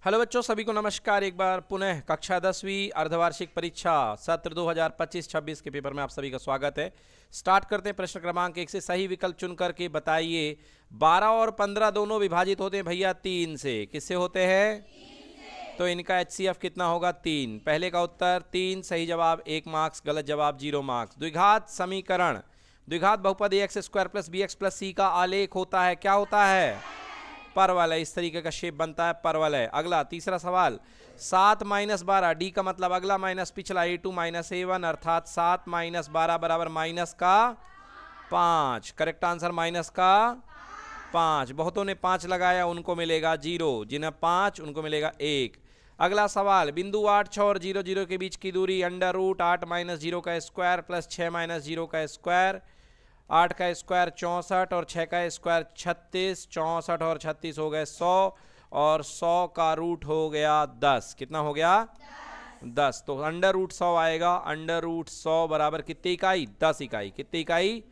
Hello बच्चों, सभी को नमस्कार। एक बार पुनः कक्षा 10वीं अर्धवार्षिक परीक्षा सत्र 2025-26 के पेपर में आप सभी का स्वागत है। स्टार्ट करते हैं प्रश्न क्रमांक 1 से। सही विकल्प चुन करके बताइए 12 और 15 दोनों विभाजित होते हैं भैया 3 से। किससे होते हैं? 3 से। तो इनका HCF कितना होगा? 3। पहले का उत्तर 3, सही जवाब 1 मार्क्स, गलत जवाब 0 मार्क्स। द्विघात समीकरण, द्विघात बहुपद ax² + bx + c का आलेख होता है, क्या होता है? परवल है। इस तरीके का शेप बनता है, परवल है। अगला तीसरा सवाल, 7 - 12, डी का मतलब अगला माइनस पिछला, a2 - a1 अर्थात 7 - 12 बराबर माइनस का 5। करेक्ट आंसर माइनस का 5। बहुतों ने 5 लगाया, उनको मिलेगा 0, जिन्हें 5 उनको मिलेगा 1। अगला सवाल, बिंदु 8, 6 और 0, 0 के बीच की दूरी √8 - 0 का स्क्वायर प्लस 6 - 0 का स्क्वायर। 8 का स्क्वायर 64 और 6 का स्क्वायर 36। 64 और 36 हो गए 100 और 100 का रूट हो गया 10। कितना हो गया? 10। तो √100 आएगा। √100 बराबर कितनी इकाई? 10 इकाई। कितनी इकाई?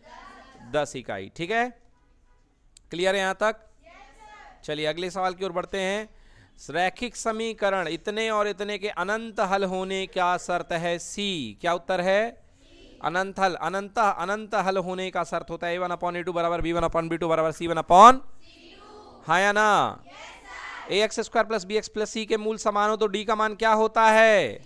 10 इकाई। ठीक है, क्लियर है यहाँ तक? चलिए अगले सवाल की ओर बढ़ते हैं। रैखिक समीकरण इतने और इतने के अनंत हल होने क्या शर्त है? सी। क्या उत्तर है? अनंत हल। अनंत हल होने का शर्त होता है a1/a2 बराबर b1/b2 बराबर c1/c2। हाँ या ना? ax² + bx + c के मूल समान हो तो d का मान क्या होता है?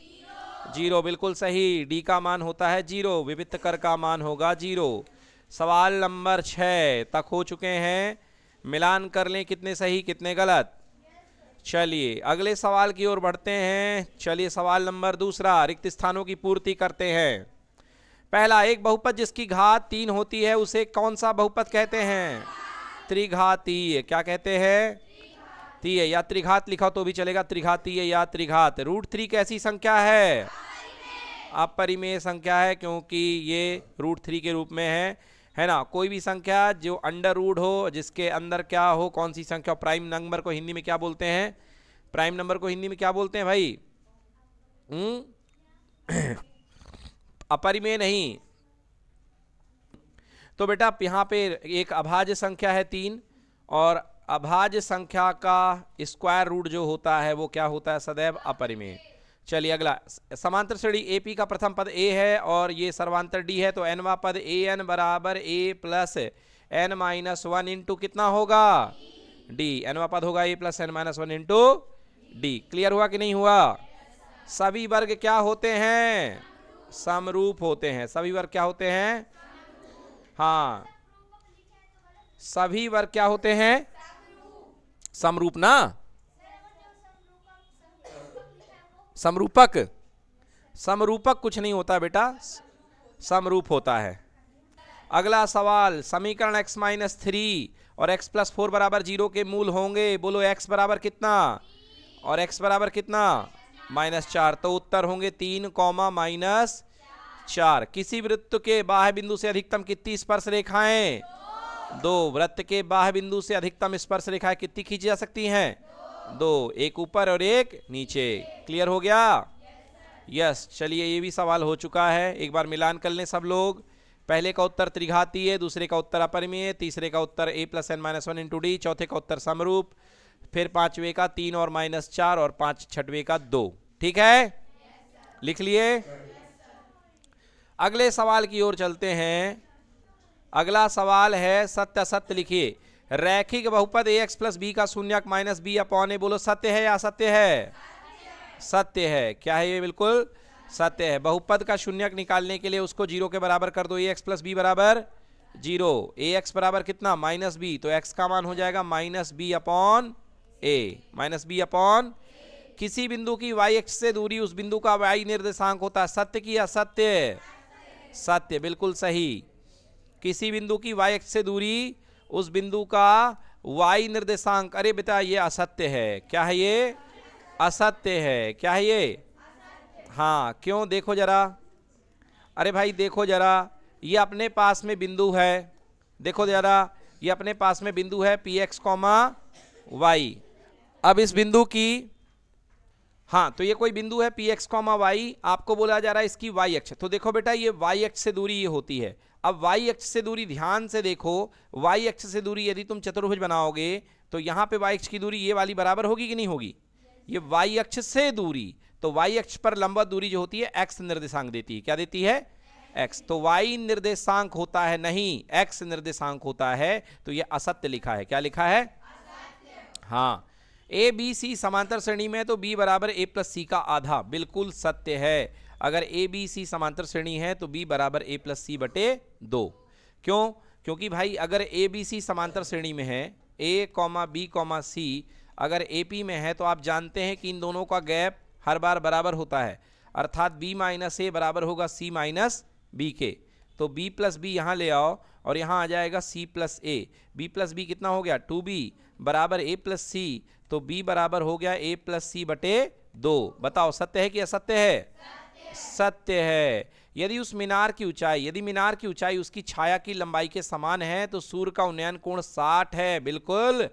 0। बिल्कुल सही, d का मान होता है 0। विविक्त कर का मान होगा 0। सवाल नंबर 6 तक हो चुके हैं। मिलान कर लें कितने सही कितने गलत। चलिए अगले सवाल की ओर बढ़ते हैं। चलिए सवाल नंबर 2, रिक्त स्थानों की पूर्ति करते हैं। पहला, एक बहुपद जिसकी घात 3 होती है उसे कौन सा बहुपद कहते हैं? त्रिघातीय। क्या कहते हैं? तीय, या त्रिघात लिखा तो भी चलेगा, त्रिघातीय या त्रिघात। √3 कैसी संख्या है? अपरिमेय संख्या है, क्योंकि ये √3 के रूप में है ना। कोई भी संख्या जो अंडर रूट हो, जिसके अंदर क्या हो, कौन सी संख्या। प्राइम नंबर को हिंदी में क्या बोलते हैं? प्राइम नंबर को हिंदी में क्या बोलते हैं भाई? अपरिमेय नहीं। तो बेटा यहाँ पे एक अभाज्य संख्या है 3, और अभाज्य संख्या का स्क्वायर रूट जो होता है वो क्या होता है? सदैव अपरिमेय। चलिए अगला, समांतर श्रेणी AP का प्रथम पद A है और ये सर्वांतर D है, तो nवां पद AN बराबर A + n-1 इंटू कितना होगा? D। nवां पद होगा A + n-1 into D। Clear हुआ कि नहीं हुआ? सभी वर्ग क्या होते हैं? समरूप होते हैं। सभी वर्ग क्या होते हैं? हाँ, सभी वर्ग क्या होते हैं? समरूप ना, समरूपक। समरूपक कुछ नहीं होता बेटा, समरूप होता है। अगला सवाल, समीकरण x - 3 और x + 4 बराबर 0 के मूल होंगे। बोलो x बराबर कितना और x बराबर कितना? -4। तो उत्तर होंगे 3, -4। किसी वृत्त के बाह्य बिंदु से अधिकतम कितनी स्पर्श रेखाएं? 2। वृत्त के बाह्य बिंदु से अधिकतम स्पर्श रेखाएं कितनी खींची जा सकती हैं? 2। एक ऊपर और एक नीचे। क्लियर हो गया? यस। चलिए ये भी सवाल हो चुका है, एक बार मिलान कर लें सब लोग। पहले का उत्तर त्रिघातीय, दूसरे का उत्तर अपरिमेय, तीसरे का उत्तर A + n-1 इंटू D, चौथे का उत्तर समरूप, फिर पांचवे का 3 और -4 और छठवें का 2। ठीक है, लिख लिए? अगले सवाल की ओर चलते हैं। अगला सवाल है सत्य असत्य लिखिए। रैखिक बहुपद ax + b का शून्यक -b/a। बोलो सत्य है या असत्य है? सत्य है। क्या है ये? बिल्कुल सत्य है। बहुपद का शून्यक निकालने के लिए उसको 0 के बराबर कर दो। ax + b बराबर 0। ax बराबर कितना? -b। तो x का मान हो जाएगा -b/a। -b/। किसी बिंदु की y अक्ष से दूरी उस बिंदु का y निर्देशांक होता है। सत्य की असत्य? सत्य। बिल्कुल सही। किसी बिंदु की y अक्ष से दूरी उस बिंदु का y निर्देशांक। अरे बेटा ये असत्य है। क्या है ये? असत्य है। क्या है ये? हाँ, क्यों? देखो जरा। अरे भाई देखो जरा, ये अपने पास में बिंदु है। देखो जरा, ये अपने पास में बिंदु है px, y। अब इस बिंदु की, हाँ तो ये कोई बिंदु है px, y। आपको बोला जा रहा है इसकी y अक्ष। तो देखो बेटा ये y अक्ष से दूरी ये होती है। अब y अक्ष से दूरी ध्यान से देखो, y अक्ष से दूरी यदि तुम चतुर्भुज बनाओगे तो यहाँ पे y अक्ष की दूरी ये वाली बराबर होगी कि नहीं होगी? ये वाई अक्ष से दूरी, तो वाई अक्ष पर लंबवत दूरी जो होती है एक्स निर्देशांक देती है। क्या देती है? एक्स। तो वाई निर्देशांक होता है, नहीं एक्स निर्देशांक होता है, तो ये असत्य लिखा है। क्या लिखा है? हाँ। ए बी सी समांतर श्रेणी में है तो बी बराबर ए प्लस सी का आधा, बिल्कुल सत्य है। अगर ए बी सी समांतर श्रेणी है तो बी बराबर ए प्लस सी बटे 2। क्यों? क्योंकि भाई अगर ए बी सी समांतर श्रेणी में है, ए कॉमा बी कॉमा सी अगर ए पी में है, तो आप जानते हैं कि इन दोनों का गैप हर बार बराबर होता है, अर्थात बी माइनस ए बराबर होगा सी माइनस बी के। तो बी प्लस बी यहाँ ले आओ और यहाँ आ जाएगा सी प्लस ए। बी प्लस बी कितना हो गया? 2b बराबर ए प्लस सी, तो b बराबर हो गया ए प्लस सी बटे 2। बताओ सत्य है कि असत्य है? सत्य है। यदि उस मीनार की ऊंचाई, यदि मीनार की ऊंचाई उसकी छाया की लंबाई के समान है तो सूर्य का उन्नयन कोण 60 है। बिल्कुल।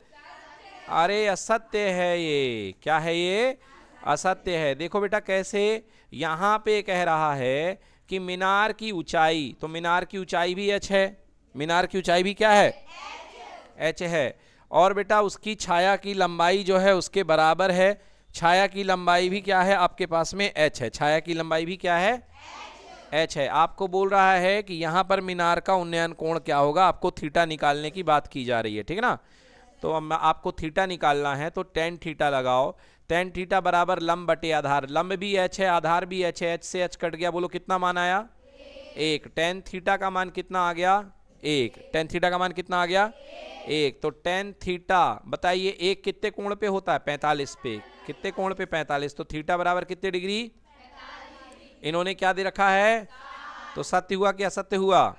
अरे असत्य है ये। क्या है ये? असत्य है। देखो बेटा कैसे, यहां पे कह रहा है कि मीनार की ऊंचाई, तो मीनार की ऊंचाई भी h है, मीनार की ऊंचाई भी क्या है? h है। और बेटा उसकी छाया की लंबाई जो है उसके बराबर है, छाया की लंबाई भी क्या है आपके पास में? h है। छाया की लंबाई भी क्या है? h है। आपको बोल रहा है कि यहाँ पर मीनार का उन्नयन कोण क्या होगा, आपको थीटा निकालने की बात की जा रही है, ठीक है ना। तो आपको थीटा निकालना है तो टेन थीटा लगाओ। टेन थीटा बराबर लंब बटे आधार, लंब भी h है आधार भी h है, h से h कट गया, बोलो कितना मान आया? 1। टेन थीटा का मान कितना आ गया? 1। टेन थीटा का मान कितना आ गया? 1। तो टेन थीटा बताइए 1 कितने कोण पे होता है? 45 पे। कितने कोण पे? 45। तो थीटा बराबर कितने डिग्री? इन्होंने क्या दे रखा है? तो सत्य हुआ कि असत्य हुआ?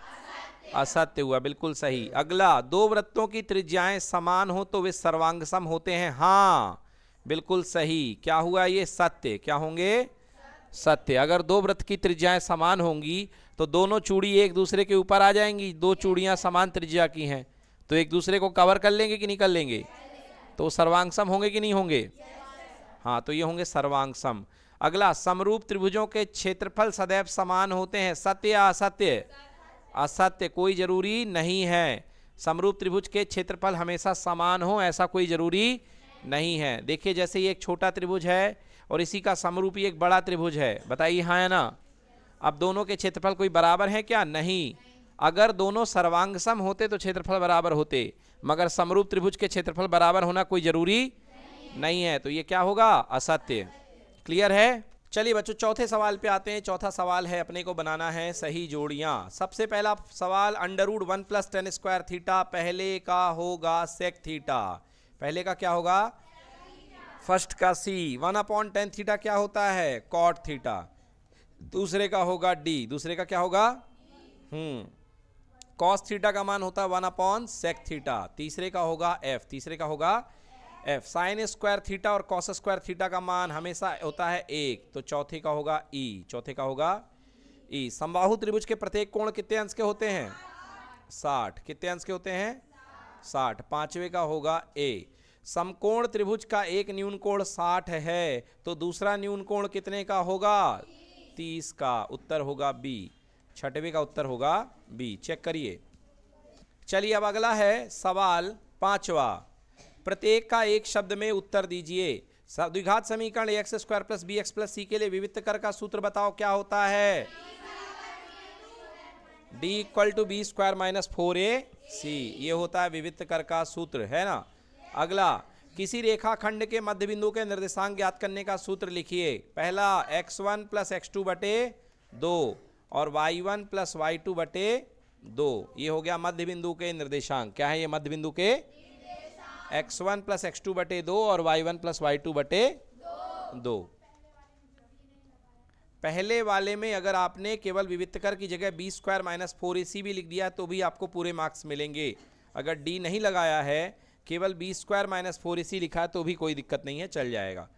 असत्य हुआ, बिल्कुल सही। अगला, दो वृत्तों की त्रिज्याएं समान हो तो वे सर्वांगसम होते हैं। हाँ बिल्कुल सही। क्या हुआ ये? सत्य। क्या होंगे? सत्य। अगर दो वृत्त की त्रिज्याएं समान होंगी तो दोनों चूड़ी एक दूसरे के ऊपर आ जाएंगी। दो चूड़ियां समान त्रिज्या की हैं तो एक दूसरे को कवर कर लेंगे कि नहीं कर लेंगे? तो सर्वांगसम होंगे कि नहीं होंगे? हाँ, तो ये होंगे सर्वांगसम। अगला, समरूप त्रिभुजों के क्षेत्रफल सदैव समान होते हैं। सत्य या असत्य? असत्य। कोई जरूरी नहीं है। समरूप त्रिभुज के क्षेत्रफल हमेशा समान हो ऐसा कोई जरूरी नहीं है। देखिए जैसे ये एक छोटा त्रिभुज है और इसी का समरूपी एक बड़ा त्रिभुज है, बताइए हाँ या ना। अब दोनों के क्षेत्रफल कोई बराबर है क्या? नहीं। अगर दोनों सर्वांगसम होते तो क्षेत्रफल बराबर होते, मगर समरूप त्रिभुज के क्षेत्रफल बराबर होना कोई जरूरी नहीं है। तो ये क्या होगा? असत्य। क्लियर है? चलिए बच्चों चौथे सवाल पे आते हैं। चौथा सवाल है, अपने को बनाना है सही जोड़ियां। सबसे पहला सवाल, √1 + tan स्क्वायर थीटा पहले का होगा सेक थीटा। पहले का क्या होगा? फर्स्ट का c। 1/tan थीटा क्या होता है? Cot theta. दूसरे का होगा d। दूसरे का क्या होगा? कॉस थीटा का मान होता है 1/sec थीटा। तीसरे का होगा f। तीसरे का होगा f। साइन स्क्वायर थीटा और कॉस स्क्वायर थीटा का मान हमेशा होता है 1, तो चौथे का होगा e। चौथे का होगा e। समबाहु त्रिभुज के प्रत्येक कोण कितने अंश के होते हैं? 60। कितने अंश के होते हैं? 60। पांचवे का होगा a। समकोण त्रिभुज का एक न्यून कोण 60 है तो दूसरा न्यून कोण कितने का होगा? 30 का। उत्तर होगा b। छठवें का उत्तर होगा b। चेक करिए। चलिए अब अगला है सवाल पांचवा। प्रत्येक का एक शब्द में उत्तर दीजिए। द्विघात समीकरण ax² + bx + c के लिए विविक्त कर का सूत्र बताओ क्या होता है? d = b² - 4ac। ये होता है विविक्त कर का सूत्र, है ना। अगला, किसी रेखाखंड के मध्य बिंदु के निर्देशांक ज्ञात करने का सूत्र लिखिए। पहला x1 + x2 बटे 2 और y1 + y2 बटे 2। ये हो गया मध्य बिंदु के निर्देशांक। क्या है ये? मध्य बिंदु के x1 + x2 बटे 2 और y1 + y2 बटे 2। पहले वाले में अगर आपने केवल विविक्त कर की जगह b² - 4ac भी लिख दिया तो भी आपको पूरे मार्क्स मिलेंगे। अगर d नहीं लगाया है, केवल b² - 4ac लिखा है तो भी कोई दिक्कत नहीं है, चल जाएगा।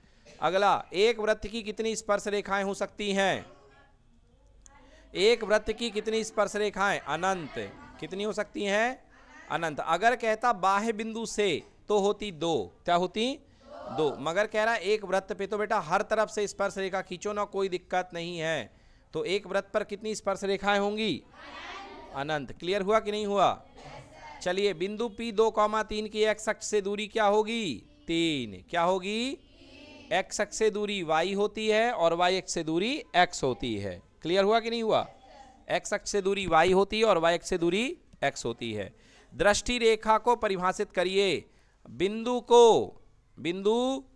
अगला, एक वृत्त की कितनी स्पर्श रेखाएं हो सकती हैं? एक वृत्त की कितनी स्पर्श रेखाएं? अनंत। कितनी हो सकती हैं? अनंत। अगर कहता बाह्य बिंदु से तो होती 2। क्या होती? 2। मगर कह रहा है एक वृत्त पे तो बेटा हर तरफ से स्पर्श रेखा खींचो ना, कोई दिक्कत नहीं है। तो एक वृत्त पर कितनी स्पर्श रेखाएं होंगी? अनंत। क्लियर हुआ कि नहीं हुआ? चलिए, बिंदु P2, 3 की x अक्ष से दूरी क्या होगी? 3। क्या होगी? x अक्ष से दूरी y होती है और y अक्ष से दूरी x होती है। क्लियर हुआ कि नहीं हुआ? x अक्ष से दूरी y होती है और y अक्ष से दूरी x होती है। दृष्टि रेखा को परिभाषित करिए। बिंदु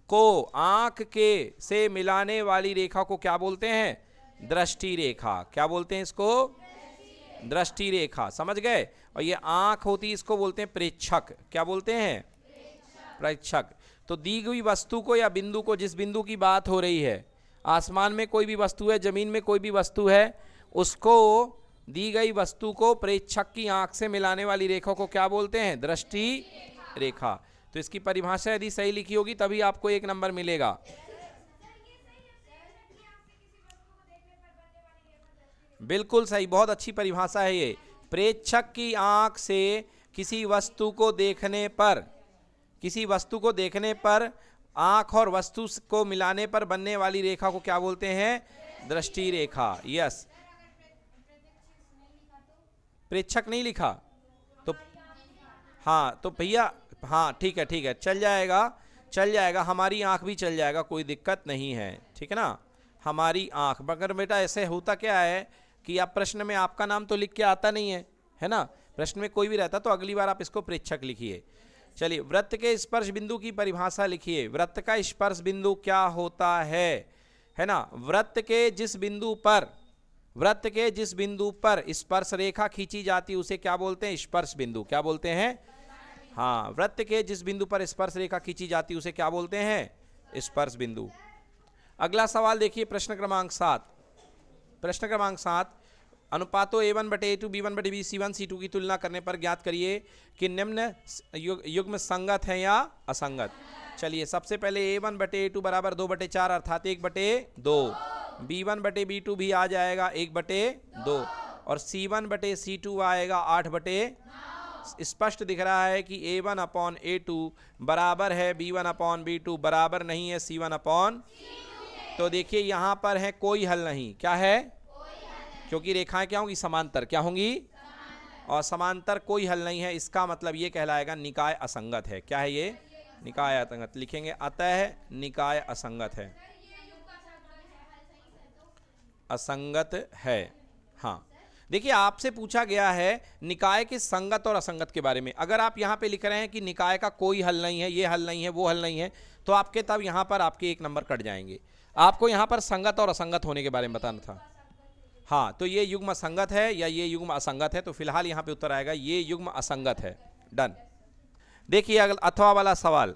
को आंख के से मिलाने वाली रेखा को क्या बोलते हैं? दृष्टि रेखा। क्या बोलते हैं इसको? दृष्टि रेखा। समझ गए? और ये आंख होती है, इसको बोलते हैं प्रेक्षक। क्या बोलते हैं? प्रेक्षक। तो दी गई वस्तु को या बिंदु को, जिस बिंदु की बात हो रही है, आसमान में कोई भी वस्तु है, जमीन में कोई भी वस्तु है, उसको दी गई वस्तु को प्रेक्षक की आंख से मिलाने वाली रेखा को क्या बोलते हैं? दृष्टि रेखा। तो इसकी परिभाषा यदि सही लिखी होगी तभी आपको 1 नंबर मिलेगा। बिल्कुल सही, बहुत अच्छी परिभाषा है ये। प्रेक्षक की आंख से किसी वस्तु को देखने पर आंख और वस्तु को मिलाने पर बनने वाली रेखा को क्या बोलते हैं? दृष्टि रेखा। यस। प्रेक्षक नहीं लिखा तो हाँ, तो भैया हाँ ठीक है, चल जाएगा, हमारी आंख भी चल जाएगा, कोई दिक्कत नहीं है, ठीक है ना। हमारी आंख, मगर बेटा ऐसे होता क्या है कि आप प्रश्न में आपका नाम तो लिख के आता नहीं है ना। प्रश्न में कोई भी रहता तो अगली बार आप इसको प्रेक्षक लिखिए। चलिए, वृत्त के स्पर्श बिंदु की परिभाषा लिखिए। वृत्त का स्पर्श बिंदु क्या होता है ना। वृत्त के जिस बिंदु पर स्पर्श रेखा खींची जाती है उसे क्या बोलते हैं? स्पर्श बिंदु। क्या बोलते हैं? हाँ, वृत्त के जिस बिंदु पर स्पर्श रेखा खींची जाती है उसे क्या बोलते हैं? स्पर्श बिंदु। अगला सवाल देखिए, प्रश्न क्रमांक 7। अनुपातों A1 बटे A2 B1 बटे B C1 C2 की तुलना करने पर ज्ञात करिए कि निम्न युग्म संगत है या असंगत। चलिए, सबसे पहले A1 बटे A2 बराबर 2 बटे 4 अर्थात 1 बटे 2। B1 बटे B2 भी आ जाएगा 1 बटे 2 और C1 बटे C2 आएगा 8 बटे। स्पष्ट दिख रहा है कि A1 अपॉन A2 बराबर है B1 अपॉन B2, बराबर नहीं है C1 अपॉन। तो देखिए यहाँ पर है कोई हल नहीं। क्या है? क्योंकि रेखाएं क्या होंगी? समांतर। क्या होंगी? और समांतर कोई हल नहीं है, इसका मतलब ये कहलाएगा निकाय असंगत है। क्या है ये? निकाय असंगत लिखेंगे, अतः निकाय असंगत है, असंगत है। हाँ, देखिए आपसे पूछा गया है निकाय के संगत और असंगत के बारे में। अगर आप यहाँ पे लिख रहे हैं कि निकाय का कोई हल नहीं है, ये हल नहीं है, वो हल नहीं है, तो आपके तब यहाँ पर आपके 1 नंबर कट जाएंगे। आपको यहाँ पर संगत और असंगत होने के बारे में बताना था। हाँ, तो ये युग्म संगत है या ये युग्म असंगत है, तो फिलहाल यहाँ पे उत्तर आएगा ये युग्म असंगत है। डन। देखिए अथवा वाला सवाल,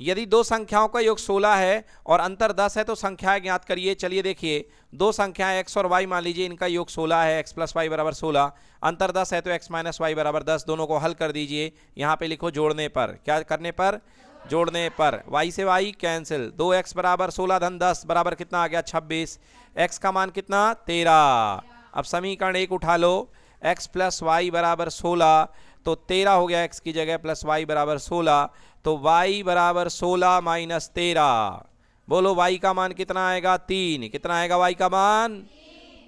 यदि दो संख्याओं का योग 16 है और अंतर 10 है तो संख्याएं ज्ञात करिए। चलिए देखिए, दो संख्याएं x और y मान लीजिए, इनका योग 16 है, x प्लस वाई बराबर 16, अंतर 10 है तो x माइनस वाई बराबर 10। दोनों को हल कर दीजिए। यहाँ पे लिखो जोड़ने पर। क्या करने पर? जोड़ने पर। y से y कैंसिल, 2x बराबर 16 धन 10 बराबर कितना आ गया? 26। x का मान कितना? 13। अब समीकरण 1 उठा लो, x प्लस वाई बराबर 16, तो 13 हो गया x की जगह, प्लस y बराबर 16, तो y बराबर 16 माइनस 13। बोलो y का मान कितना आएगा? 3। कितना आएगा y का मान?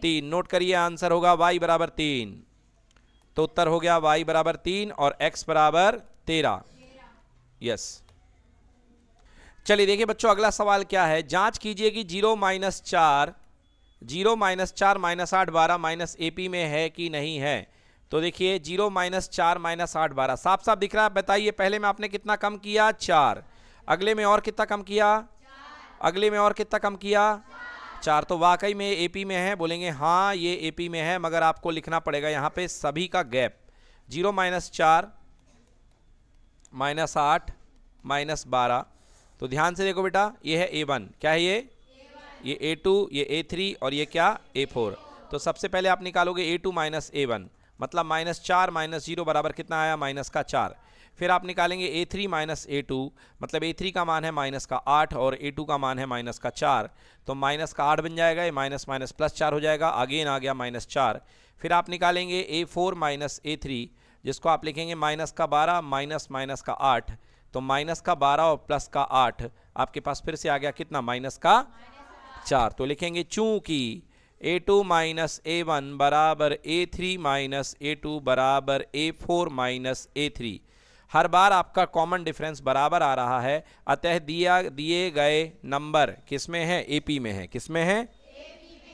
3। नोट करिए, आंसर होगा y बराबर 3। तो उत्तर हो गया y बराबर 3 और x बराबर 13। यस। चलिए देखिए बच्चों, अगला सवाल क्या है? जांच कीजिए कि 0 माइनस 4 माइनस 8 12 माइनस AP में है कि नहीं है। तो देखिए 0 माइनस 4 माइनस 8 12 साफ साफ दिख रहा है। बताइए, पहले में आपने कितना कम किया? 4। अगले में और कितना कम किया? अगले में और कितना कम किया? 4। तो वाकई में AP में है। बोलेंगे हाँ ये AP में है, मगर आपको लिखना पड़ेगा यहाँ पे सभी का गैप। 0 minus 4 minus 8 minus 12। तो ध्यान से देखो बेटा, ये है A1। क्या है ये? ये A2, ये A3 और ये क्या? A4। तो सबसे पहले आप निकालोगे A2 माइनस A1, मतलब माइनस 4 माइनस 0 बराबर कितना आया? माइनस का 4। फिर आप निकालेंगे A3 माइनस A2, मतलब A3 का मान है माइनस का 8 और A2 का मान है माइनस का 4, तो माइनस का 8 बन जाएगा, ये माइनस माइनस प्लस 4 हो जाएगा, अगेन आ गया माइनस 4। फिर आप निकालेंगे A4 माइनस A3, जिसको आप लिखेंगे माइनस का 12 माइनस माइनस का 8, तो माइनस का 12 और प्लस का 8 आपके पास फिर से आ गया कितना? माइनस का 4। तो लिखेंगे चूंकि A2 माइनस A1 बराबर A3 माइनस A2 बराबर A4 माइनस A3, हर बार आपका कॉमन डिफरेंस बराबर आ रहा है, अतः दिए गए नंबर किस में है? एपी में है। किस में है?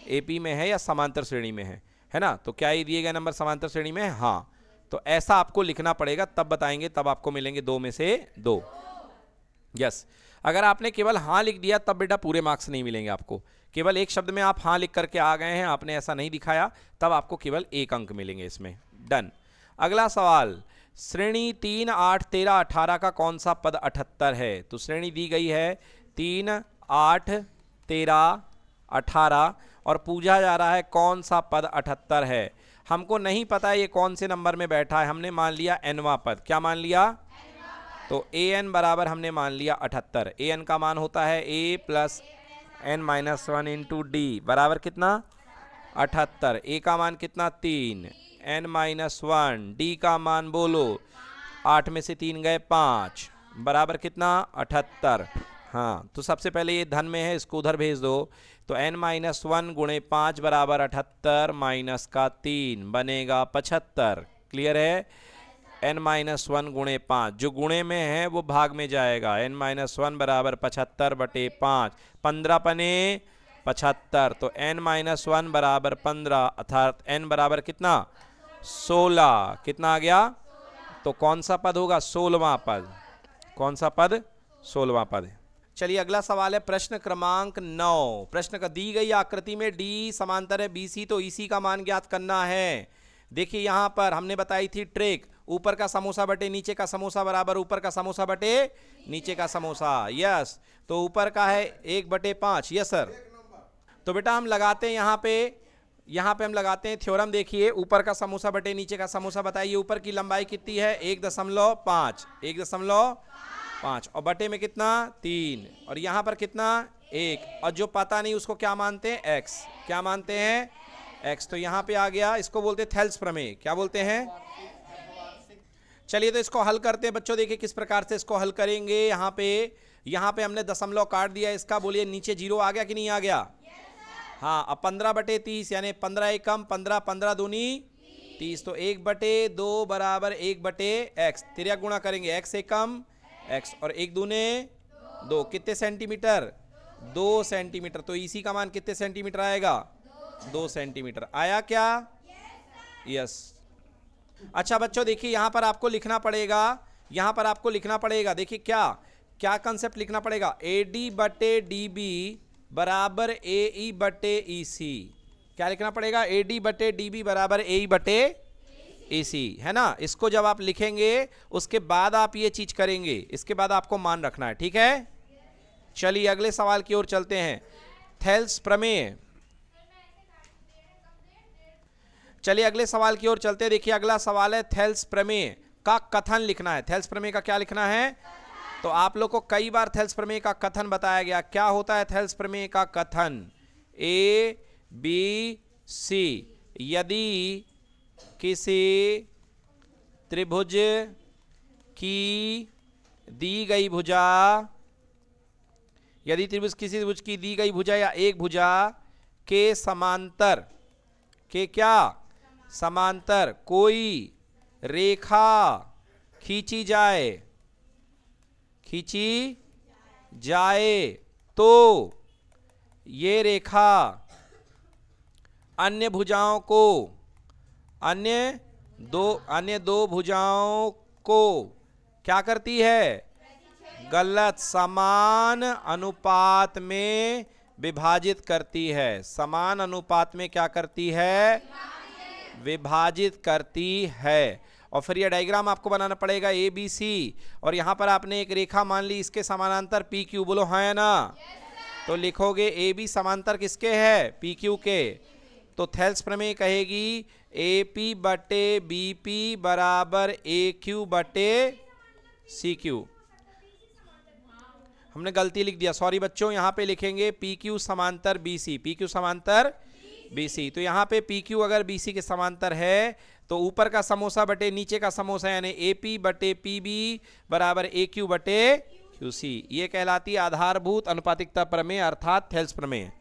एपी में है या समांतर श्रेणी में है ना? तो क्या ये दिए गए नंबर समांतर श्रेणी में है? हाँ। तो ऐसा आपको लिखना पड़ेगा, तब बताएंगे, तब आपको मिलेंगे 2 में से 2। यस। अगर आपने केवल हाँ लिख दिया तब बेटा पूरे मार्क्स नहीं मिलेंगे आपको। केवल एक शब्द में आप हाँ लिख करके आ गए हैं, आपने ऐसा नहीं दिखाया, तब आपको केवल 1 अंक मिलेंगे इसमें। डन। अगला सवाल, श्रेणी 3, 8, 13, 18 का कौन सा पद 78 है? तो श्रेणी दी गई है 3, 8, 13, 18 और पूछा जा रहा है कौन सा पद 78 है। हमको नहीं पता है ये कौन से नंबर में बैठा है, हमने मान लिया nवां पद। क्या मान लिया? तो an बराबर हमने मान लिया 78। an का मान होता है a plus n-1 into D बराबर कितना? 78। a का मान कितना? 3, n-1, d का मान बोलो, 8 में से 3 गए 5, बराबर कितना? 78। हाँ, तो सबसे पहले ये धन में है, इसको उधर भेज दो। तो n-1 गुणे 5 बराबर 78 माइनस का 3 बनेगा 75। क्लियर है? n-1 गुणे 5, जो गुणे में है वो भाग में जाएगा। n-1 बराबर 75 बटे 5, 15 पने 75, तो n-1 बराबर 15, अर्थात n बराबर कितना? 16। कितना आ गया? तो कौन सा पद होगा? 16वां पद। कौन सा पद? 16वां पद। चलिए अगला सवाल है प्रश्न क्रमांक 9। प्रश्न का दी गई आकृति में डी समांतर है बीसी, तो ईसी का मान ज्ञात करना है। देखिए यहां पर हमने बताई थी ट्रिक, ऊपर का समोसा बटे नीचे का समोसा बराबर ऊपर का समोसा बटे नीचे का समोसा। यस, तो ऊपर का है 1/5। Yes sir. तो बेटा हम लगाते हैं यहाँ पे हम लगाते हैं थ्योरम। देखिए ऊपर का समोसा बटे नीचे का समोसा, बताइए ऊपर की लंबाई कितनी है? 1.5, 1.5 और बटे में कितना? 3, और यहाँ पर कितना? 1, और जो पता नहीं उसको क्या मानते हैं? x। क्या मानते हैं? x। तो यहाँ पे आ गया, इसको बोलते हैं थेल्स प्रमेय। क्या बोलते हैं? चलिए तो इसको हल करते हैं बच्चों। देखिए किस प्रकार से इसको हल करेंगे। यहाँ पे हमने दशमलव काट दिया इसका, बोलिए नीचे 0 आ गया कि नहीं आ गया? हाँ, अब 15/30 यानी 15 एक कम 15, 15 दूनी 30, तो 1/2 बराबर 1/x। तिर्यक गुणा करेंगे, x एक कम x और 1 दूने 2, कितने सेंटीमीटर? 2 सेंटीमीटर। तो इसी का मान कितने सेंटीमीटर आएगा? 2 सेंटीमीटर। आया क्या? यस। अच्छा बच्चों देखिए यहाँ पर आपको लिखना पड़ेगा, देखिए क्या कंसेप्ट लिखना पड़ेगा? AD/DB बराबर AE/EC। क्या लिखना पड़ेगा? AD/DB बराबर AE/AC, है ना? इसको जब आप लिखेंगे उसके बाद आप ये चीज करेंगे, इसके बाद आपको मान रखना है। ठीक है, चलिए अगले सवाल की ओर चलते हैं। थेल्स प्रमेय। चलिए अगले सवाल की ओर चलते हैं। देखिए अगला सवाल है थेल्स प्रमेय का कथन लिखना है। थेल्स प्रमेय का क्या लिखना है? तो आप लोग को कई बार थेल्स प्रमेय का कथन बताया गया। क्या होता है थेल्स प्रमेय का कथन? A, B, C यदि किसी त्रिभुज की दी गई भुजा, यदि किसी त्रिभुज की दी गई भुजा या एक भुजा के समांतर, के क्या समांतर कोई रेखा खींची जाए तो ये रेखा अन्य दो भुजाओं को क्या करती है? गलत समान अनुपात में विभाजित करती है। समान अनुपात में क्या करती है? विभाजित करती है। और फिर यह डायग्राम आपको बनाना पड़ेगा ABC, और यहां पर आपने एक रेखा मान ली, इसके समानांतर PQ। बोलो हाँ या ना? तो लिखोगे AB समांतर किसके है? PQ के। तो थेल्स प्रमेय कहेगी AP/BP बराबर AQ/CQ। हमने गलती लिख दिया, सॉरी बच्चों। यहां पे लिखेंगे PQ समांतर BC, PQ समांतर BC। तो यहां पे PQ अगर BC के समांतर है तो ऊपर का समोसा बटे नीचे का समोसा यानी AP/PB बराबर AQ/QC। ये कहलाती है आधारभूत अनुपातिकता प्रमेय अर्थात थेल्स प्रमेय।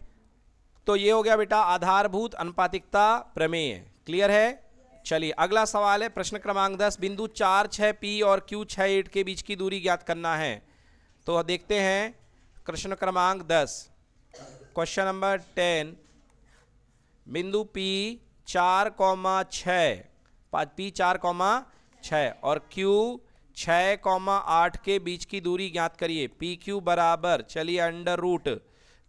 तो ये हो गया बेटा आधारभूत अनुपातिकता प्रमेय। क्लियर है? चलिए अगला सवाल है प्रश्न क्रमांक 10, बिंदु 4 6 P और Q 6 8 के बीच की दूरी ज्ञात करना है। तो देखते हैं प्रश्न क्रमांक 10, क्वेश्चन नंबर 10, बिंदु P 4,6 P4,6 और Q 6,8 के बीच की दूरी ज्ञात करिए। पी क्यू बराबर, चलिए अंडर रूट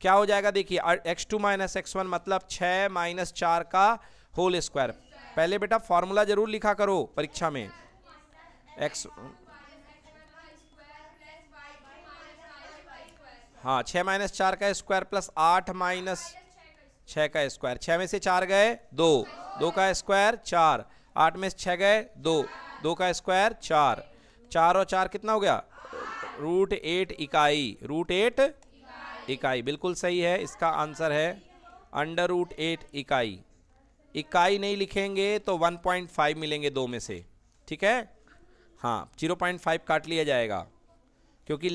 क्या हो जाएगा, देखिए x2 माइनस x1 मतलब 6 माइनस 4 का होल स्क्वायर। पहले बेटा फॉर्मूला जरूर लिखा करो परीक्षा में। x, हाँ 6 माइनस 4 का स्क्वायर प्लस 8 माइनस 6 का स्क्वायर। 6 में से 4 गए 2, 2 का स्क्वायर 4, 8 में से 6 गए 2, 2 का स्क्वायर 4, 4 और 4 कितना हो गया, √8 इकाई। √8 इकाई बिल्कुल सही है, इसका आंसर है अंडर√8 इकाई। इकाई नहीं लिखेंगे तो 1.5 मिलेंगे 2 में से, ठीक है। हाँ 0.5 काट लिया जाएगा क्योंकि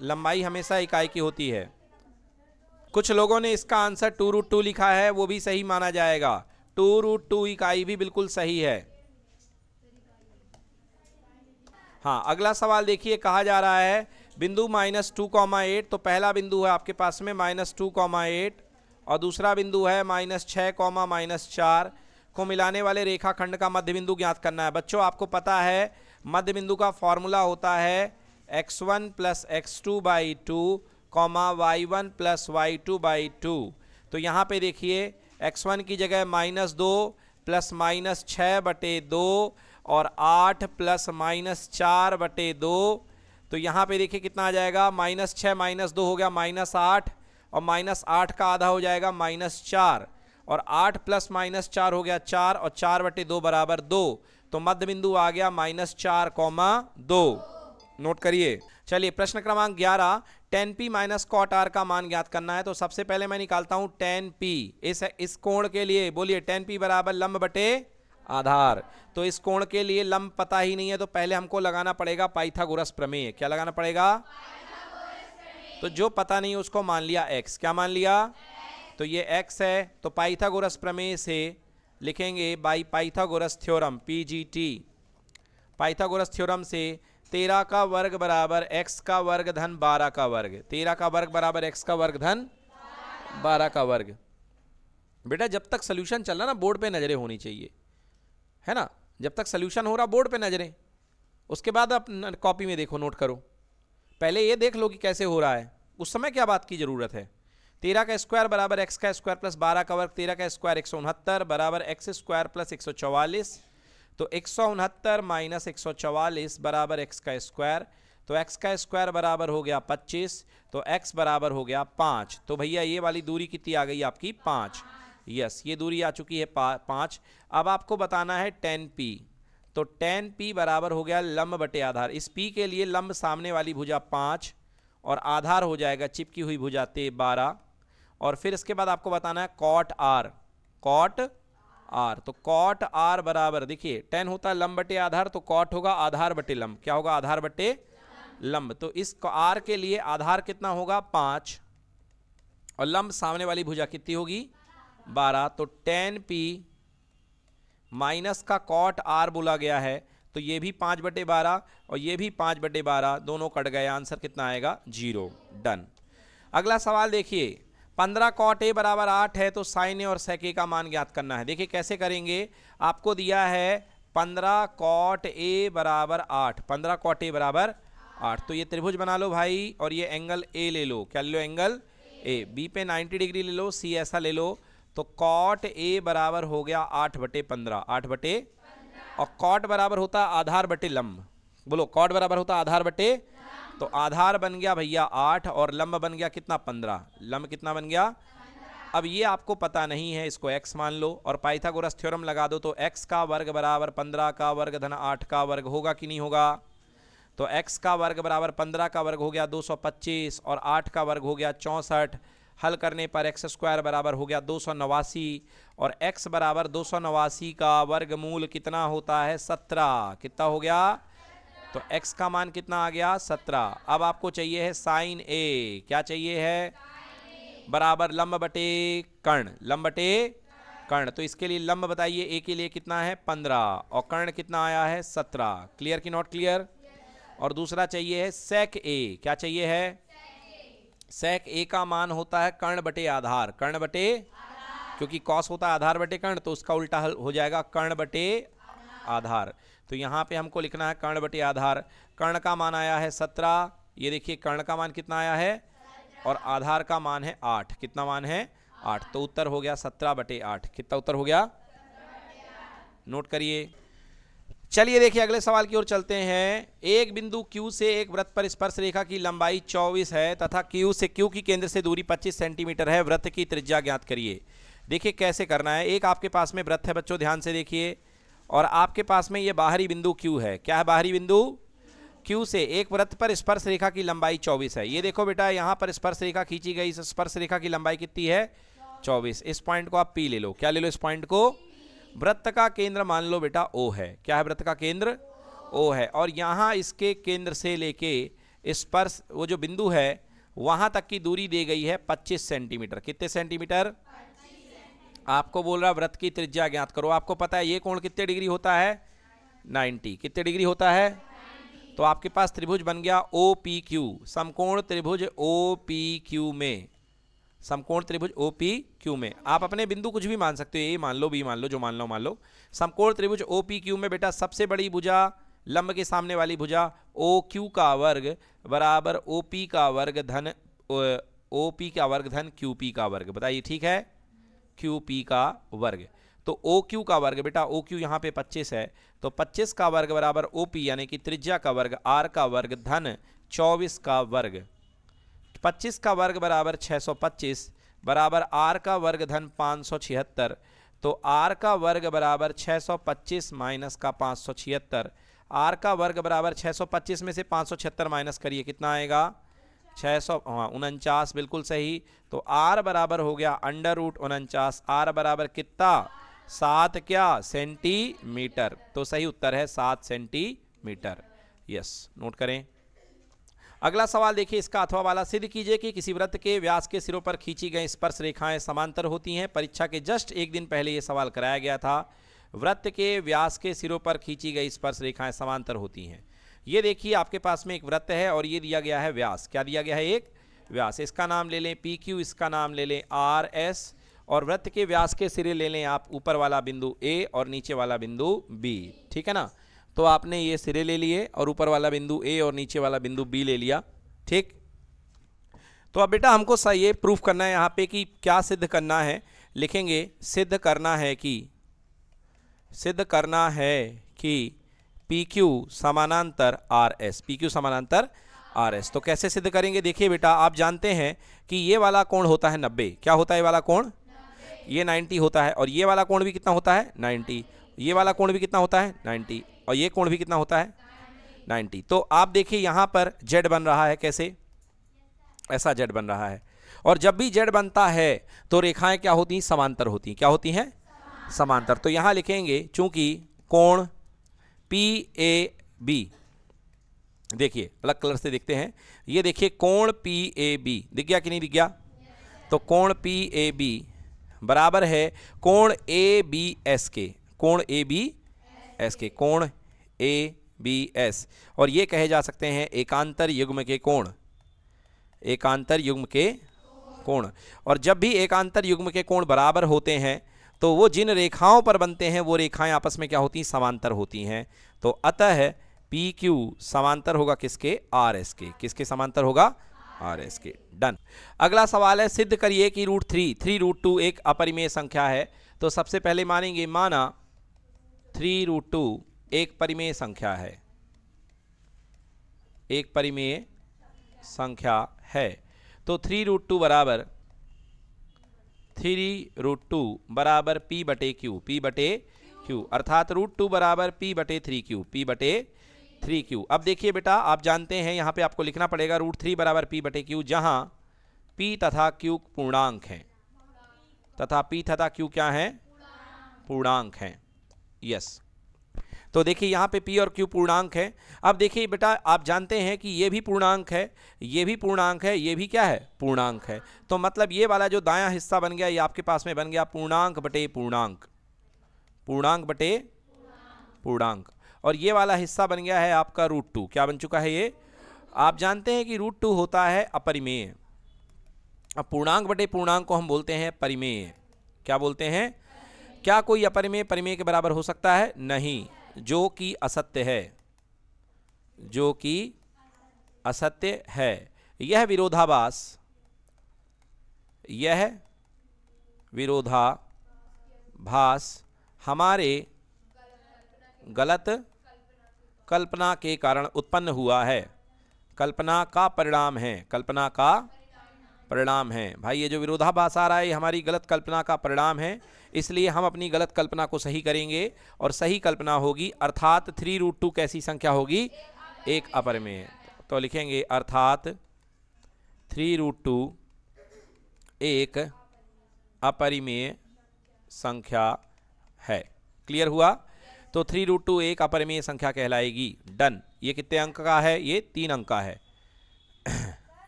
लंबाई हमेशा इकाई की होती है। कुछ लोगों ने इसका आंसर 2√2 लिखा है, वो भी सही माना जाएगा। 2√2 इकाई भी बिल्कुल सही है। हाँ अगला सवाल देखिए, कहा जा रहा है बिंदु -2,8, तो पहला बिंदु है आपके पास में -2,8 और दूसरा बिंदु है -6, -4 को मिलाने वाले रेखाखंड का मध्य बिंदु ज्ञात करना है। बच्चों आपको पता है मध्य बिंदु का फॉर्मूला होता है x1 + x2/2, y1 + y2/2। तो यहाँ पे देखिए x1 की जगह -2 + -6/2 और 8 + -4/2। तो यहाँ पे देखिए कितना आ जाएगा, -6 -2 हो गया -8 और -8 का आधा हो जाएगा -4 और 8 + -4 हो गया 4 और 4/2 बराबर 2। तो मध्य बिंदु आ गया -4,2। नोट करिए। चलिए प्रश्न क्रमांक 11, tan P - cot R का मान ज्ञात करना है। तो सबसे पहले मैं निकालता हूं tan P। इस कोण के लिए बोलिए tan P बराबर लंब बटे आधार। तो इस कोण के लिए लंब पता ही नहीं है तो पहले हमको लगाना पड़ेगा पाइथागोरस प्रमेय। क्या लगाना पड़ेगा, तो जो पता नहीं उसको मान लिया x। क्या मान लिया, तो ये x है। तो पाइथागोरस प्रमेय से लिखेंगे by Pythagoras theorem PGT। Pythagoras theorem से 13 का वर्ग बराबर x का वर्ग धन 12 का वर्ग। 13 का वर्ग बराबर x का वर्ग धन 12 का वर्ग। बेटा जब तक सोल्यूशन चल रहा ना बोर्ड पे नजरें होनी चाहिए, है ना। जब तक सोल्यूशन हो रहा बोर्ड पे नजरें, उसके बाद आप कॉपी में देखो, नोट करो। पहले ये देख लो कि कैसे हो रहा है, उस समय क्या बात की जरूरत है। 13 का स्क्वायर बराबर x का स्क्वायर प्लस 12 का वर्ग। 13 का स्क्वायर 169 बराबर x स्क्वायर प्लस 144। तो 169 माइनस 144 बराबर x का स्क्वायर। तो x का स्क्वायर बराबर हो गया 25, तो x बराबर हो गया 5। तो भैया ये वाली दूरी कितनी आ गई आपकी, 5। यस ये दूरी आ चुकी है 5। अब आपको बताना है tan P। तो tan P बराबर हो गया लंब बटे आधार। इस P के लिए लंब सामने वाली भुजा 5 और आधार हो जाएगा चिपकी हुई भुजा 12। और फिर इसके बाद आपको बताना है cot R। cot R, तो cot R बराबर, देखिए tan होता है लंब बटे आधार, तो cot होगा आधार बटे लंब। क्या होगा, आधार बटे लंब। तो इस R के लिए आधार कितना होगा 5 और लंब सामने वाली भुजा कितनी होगी 12। तो tan P माइनस का cot R बोला गया है, तो ये भी 5/12 और ये भी 5/12, दोनों कट गए। आंसर कितना आएगा, 0। डन। अगला सवाल देखिए, 15 cot A बराबर 8 है तो sin A और sec A का मान ज्ञात करना है। देखिए कैसे करेंगे, आपको दिया है 15 cot A बराबर 8। 15 cot A बराबर 8, तो ये त्रिभुज बना लो भाई और ये एंगल A ले लो। क्या ले लो, एंगल A। B पे 90 डिग्री ले लो, C ऐसा ले लो। तो cot A बराबर हो गया 8/15। 8 और cot बराबर होता आधार बटे लंब। बोलो cot बराबर होता आधार बटे, तो आधार बन गया भैया 8 और लंब बन गया कितना 15। लंब कितना बन गया, अब ये आपको पता नहीं है, इसको x मान लो और पाइथागोरस थ्योरम लगा दो। तो x का वर्ग बराबर 15 का वर्ग धन 8 का वर्ग होगा कि नहीं होगा। तो x का वर्ग बराबर 15 का वर्ग हो गया 225 और 8 का वर्ग हो गया 64। हल करने पर x स्क्वायर बराबर हो गया 289 और x बराबर 289 का वर्गमूल कितना होता है 17। कितना हो गया, तो x का मान कितना आ गया 17। अब आपको चाहिए है साइन A। क्या चाहिए है, बराबर लंब बटे कर्ण। लंब बटे कर्ण। तो इसके लिए लंब बताइए, ए के लिए कितना है 15 और कर्ण कितना आया है 17। क्लियर कि नॉट क्लियर? और दूसरा चाहिए है सेक ए। क्या चाहिए है? सेक ए का मान होता है कर्ण बटे आधार। कर्ण बटे, क्योंकि कॉस होता है आधार बटे कर्ण, तो उसका उल्टा हो जाएगा कर्ण बटे आधार। तो यहाँ पे हमको लिखना है कर्ण बटे आधार। कर्ण का मान आया है 17, ये देखिए कर्ण का मान कितना आया है, और आधार का मान है 8। कितना मान है? 8। तो उत्तर हो गया 17/8। कितना उत्तर हो गया? नोट करिए। चलिए देखिए अगले सवाल की ओर चलते हैं। एक बिंदु Q से एक वृत्त पर स्पर्श रेखा की लंबाई 24 है तथा Q की केंद्र से दूरी 25 सेंटीमीटर है। वृत्त की त्रिज्या ज्ञात करिए। देखिए कैसे करना है। एक आपके पास में वृत्त है बच्चों, ध्यान से देखिए, और आपके पास में ये बाहरी बिंदु Q है। क्या है बाहरी बिंदु? Q से एक वृत्त पर स्पर्श रेखा की लंबाई 24 है। ये देखो बेटा, यहाँ पर स्पर्श रेखा खींची गई, इस स्पर्श रेखा की लंबाई कितनी है? 24। इस पॉइंट को आप P ले लो। क्या ले लो इस पॉइंट को? वृत्त का केंद्र मान लो बेटा O है। क्या है वृत्त का केंद्र? O है। और यहाँ इसके केंद्र से लेके स्पर्श, वो जो बिंदु है वहां तक की दूरी दी गई है 25 सेंटीमीटर। कितने सेंटीमीटर? आपको बोल रहा वृत्त की त्रिज्या ज्ञात करो। आपको पता है ये कोण कितने डिग्री होता है? 90। कितने डिग्री होता है? तो आपके पास त्रिभुज बन गया OPQ, समकोण त्रिभुज OPQ में, समकोण त्रिभुज OPQ में। आप अपने बिंदु कुछ भी मान सकते हो, ए मान लो, बी मान लो, जो मान लो मान लो। समकोण त्रिभुज OPQ में बेटा सबसे बड़ी भुजा लंब के सामने वाली भुजा OQ का वर्ग बराबर OP का वर्ग धन OP का वर्ग धन QP का वर्ग। बताइए ठीक है? QP का वर्ग। तो OQ का वर्ग बेटा, OQ यहाँ पे 25 है, तो 25 का वर्ग बराबर OP यानी कि त्रिज्या का वर्ग R का वर्ग धन 24 का वर्ग। 25 का वर्ग बराबर 625 बराबर R का वर्ग धन 576। तो R का वर्ग बराबर 625 माइनस का 576। R का वर्ग बराबर 625 में से 576 माइनस करिए, कितना आएगा? 649। बिल्कुल सही। तो R बराबर हो गया √49। R बराबर कितना? 7 क्या? सेंटीमीटर। तो सही उत्तर है 7 सेंटीमीटर। यस, नोट करें। अगला सवाल देखिए, इसका अथवा वाला सिद्ध कीजिए कि किसी वृत्त के व्यास के सिरों पर खींची गई स्पर्श रेखाएं समांतर होती हैं। परीक्षा के जस्ट एक दिन पहले यह सवाल कराया गया था। वृत्त के व्यास के सिरों पर खींची गई स्पर्श रेखाएं समांतर होती हैं। ये देखिए आपके पास में एक वृत्त है और ये दिया गया है व्यास। क्या दिया गया है? एक व्यास। इसका नाम ले लें PQ, इसका नाम ले लें RS, और वृत्त के व्यास के सिरे ले लें आप ऊपर वाला बिंदु A और नीचे वाला बिंदु B। ठीक है ना? तो आपने ये सिरे ले लिए और ऊपर वाला बिंदु A और नीचे वाला बिंदु B ले लिया। ठीक। तो अब बेटा हमको ये प्रूफ करना है यहाँ पे कि क्या सिद्ध करना है। लिखेंगे सिद्ध करना है कि PQ समानांतर RS। PQ समानांतर RS। तो कैसे सिद्ध करेंगे? देखिए बेटा, आप जानते हैं कि ये वाला कोण होता है 90। क्या होता है ये वाला कोण? ये 90 होता है। और ये वाला कोण भी कितना होता है? 90। ये वाला कोण भी कितना होता है? 90। और ये कोण भी कितना होता है? 90। तो आप देखिए यहाँ पर Z बन रहा है। कैसे? ऐसा Z बन रहा है। और जब भी Z बनता है तो रेखाएं क्या होती हैं? समांतर होती हैं। क्या होती हैं? समांतर। तो यहाँ लिखेंगे चूंकि कोण PAB, देखिए अलग कलर से देखते हैं, ये देखिए कोण PAB दिख गया कि नहीं दिख गया? तो कोण PAB बराबर है कोण ABS के। कोण ABS के, कोण ABS। और ये कहे जा सकते हैं एकांतर युग्म के कोण। एकांतर युग्म के कोण। और जब भी एकांतर युग्म के कोण बराबर होते हैं तो वो जिन रेखाओं पर बनते हैं वो रेखाएं आपस में क्या होती हैं? समांतर होती हैं। तो अतः PQ समांतर होगा किसके? RS के। किसके समांतर होगा? RS के। डन। अगला सवाल है, सिद्ध करिए कि √3 एक अपरिमेय संख्या है। तो सबसे पहले मानेंगे, माना 3√2 एक परिमेय संख्या है। एक परिमेय संख्या है। तो 3√2 बराबर P बटे Q। P बटे Q अर्थात √2 बराबर P बटे 3Q। P बटे 3Q। अब देखिए बेटा, आप जानते हैं यहाँ पे आपको लिखना पड़ेगा √3 बराबर P बटे Q, जहाँ P तथा Q पूर्णांक हैं। तथा P तथा Q क्या हैं? पूर्णांक हैं। यस। तो देखिए यहाँ पे p और q पूर्णांक है। अब देखिए बेटा, आप जानते हैं कि ये भी पूर्णांक है, ये भी पूर्णांक है, ये भी क्या है, पूर्णांक है। तो मतलब ये वाला जो दायां हिस्सा बन गया, ये आपके पास में बन गया पूर्णांक बटे पूर्णांक, पूर्णांक बटे पूर्णांक। और ये वाला हिस्सा बन गया है आपका √2। क्या बन चुका है ये? आप जानते हैं कि √2 होता है अपरिमेय। अब पूर्णांक बटे पूर्णांक को हम बोलते हैं परिमेय। क्या बोलते हैं? क्या कोई अपरिमेय परिमेय के बराबर हो सकता है? नहीं, जो कि असत्य है, जो कि असत्य है। यह विरोधाभास, यह विरोधाभास हमारे गलत कल्पना के कारण उत्पन्न हुआ है, कल्पना का परिणाम है, कल्पना का परिणाम है। भाई ये जो विरोधाभास आ रहा है, ये हमारी गलत कल्पना का परिणाम है, इसलिए हम अपनी गलत कल्पना को सही करेंगे और सही कल्पना होगी, अर्थात 3√2 कैसी संख्या होगी? एक अपरिमेय। तो लिखेंगे अर्थात 3√2 एक अपरिमेय संख्या है। क्लियर हुआ? तो 3√2 एक अपरिमेय संख्या कहलाएगी। डन। ये कितने अंक का है? ये 3 अंक का है।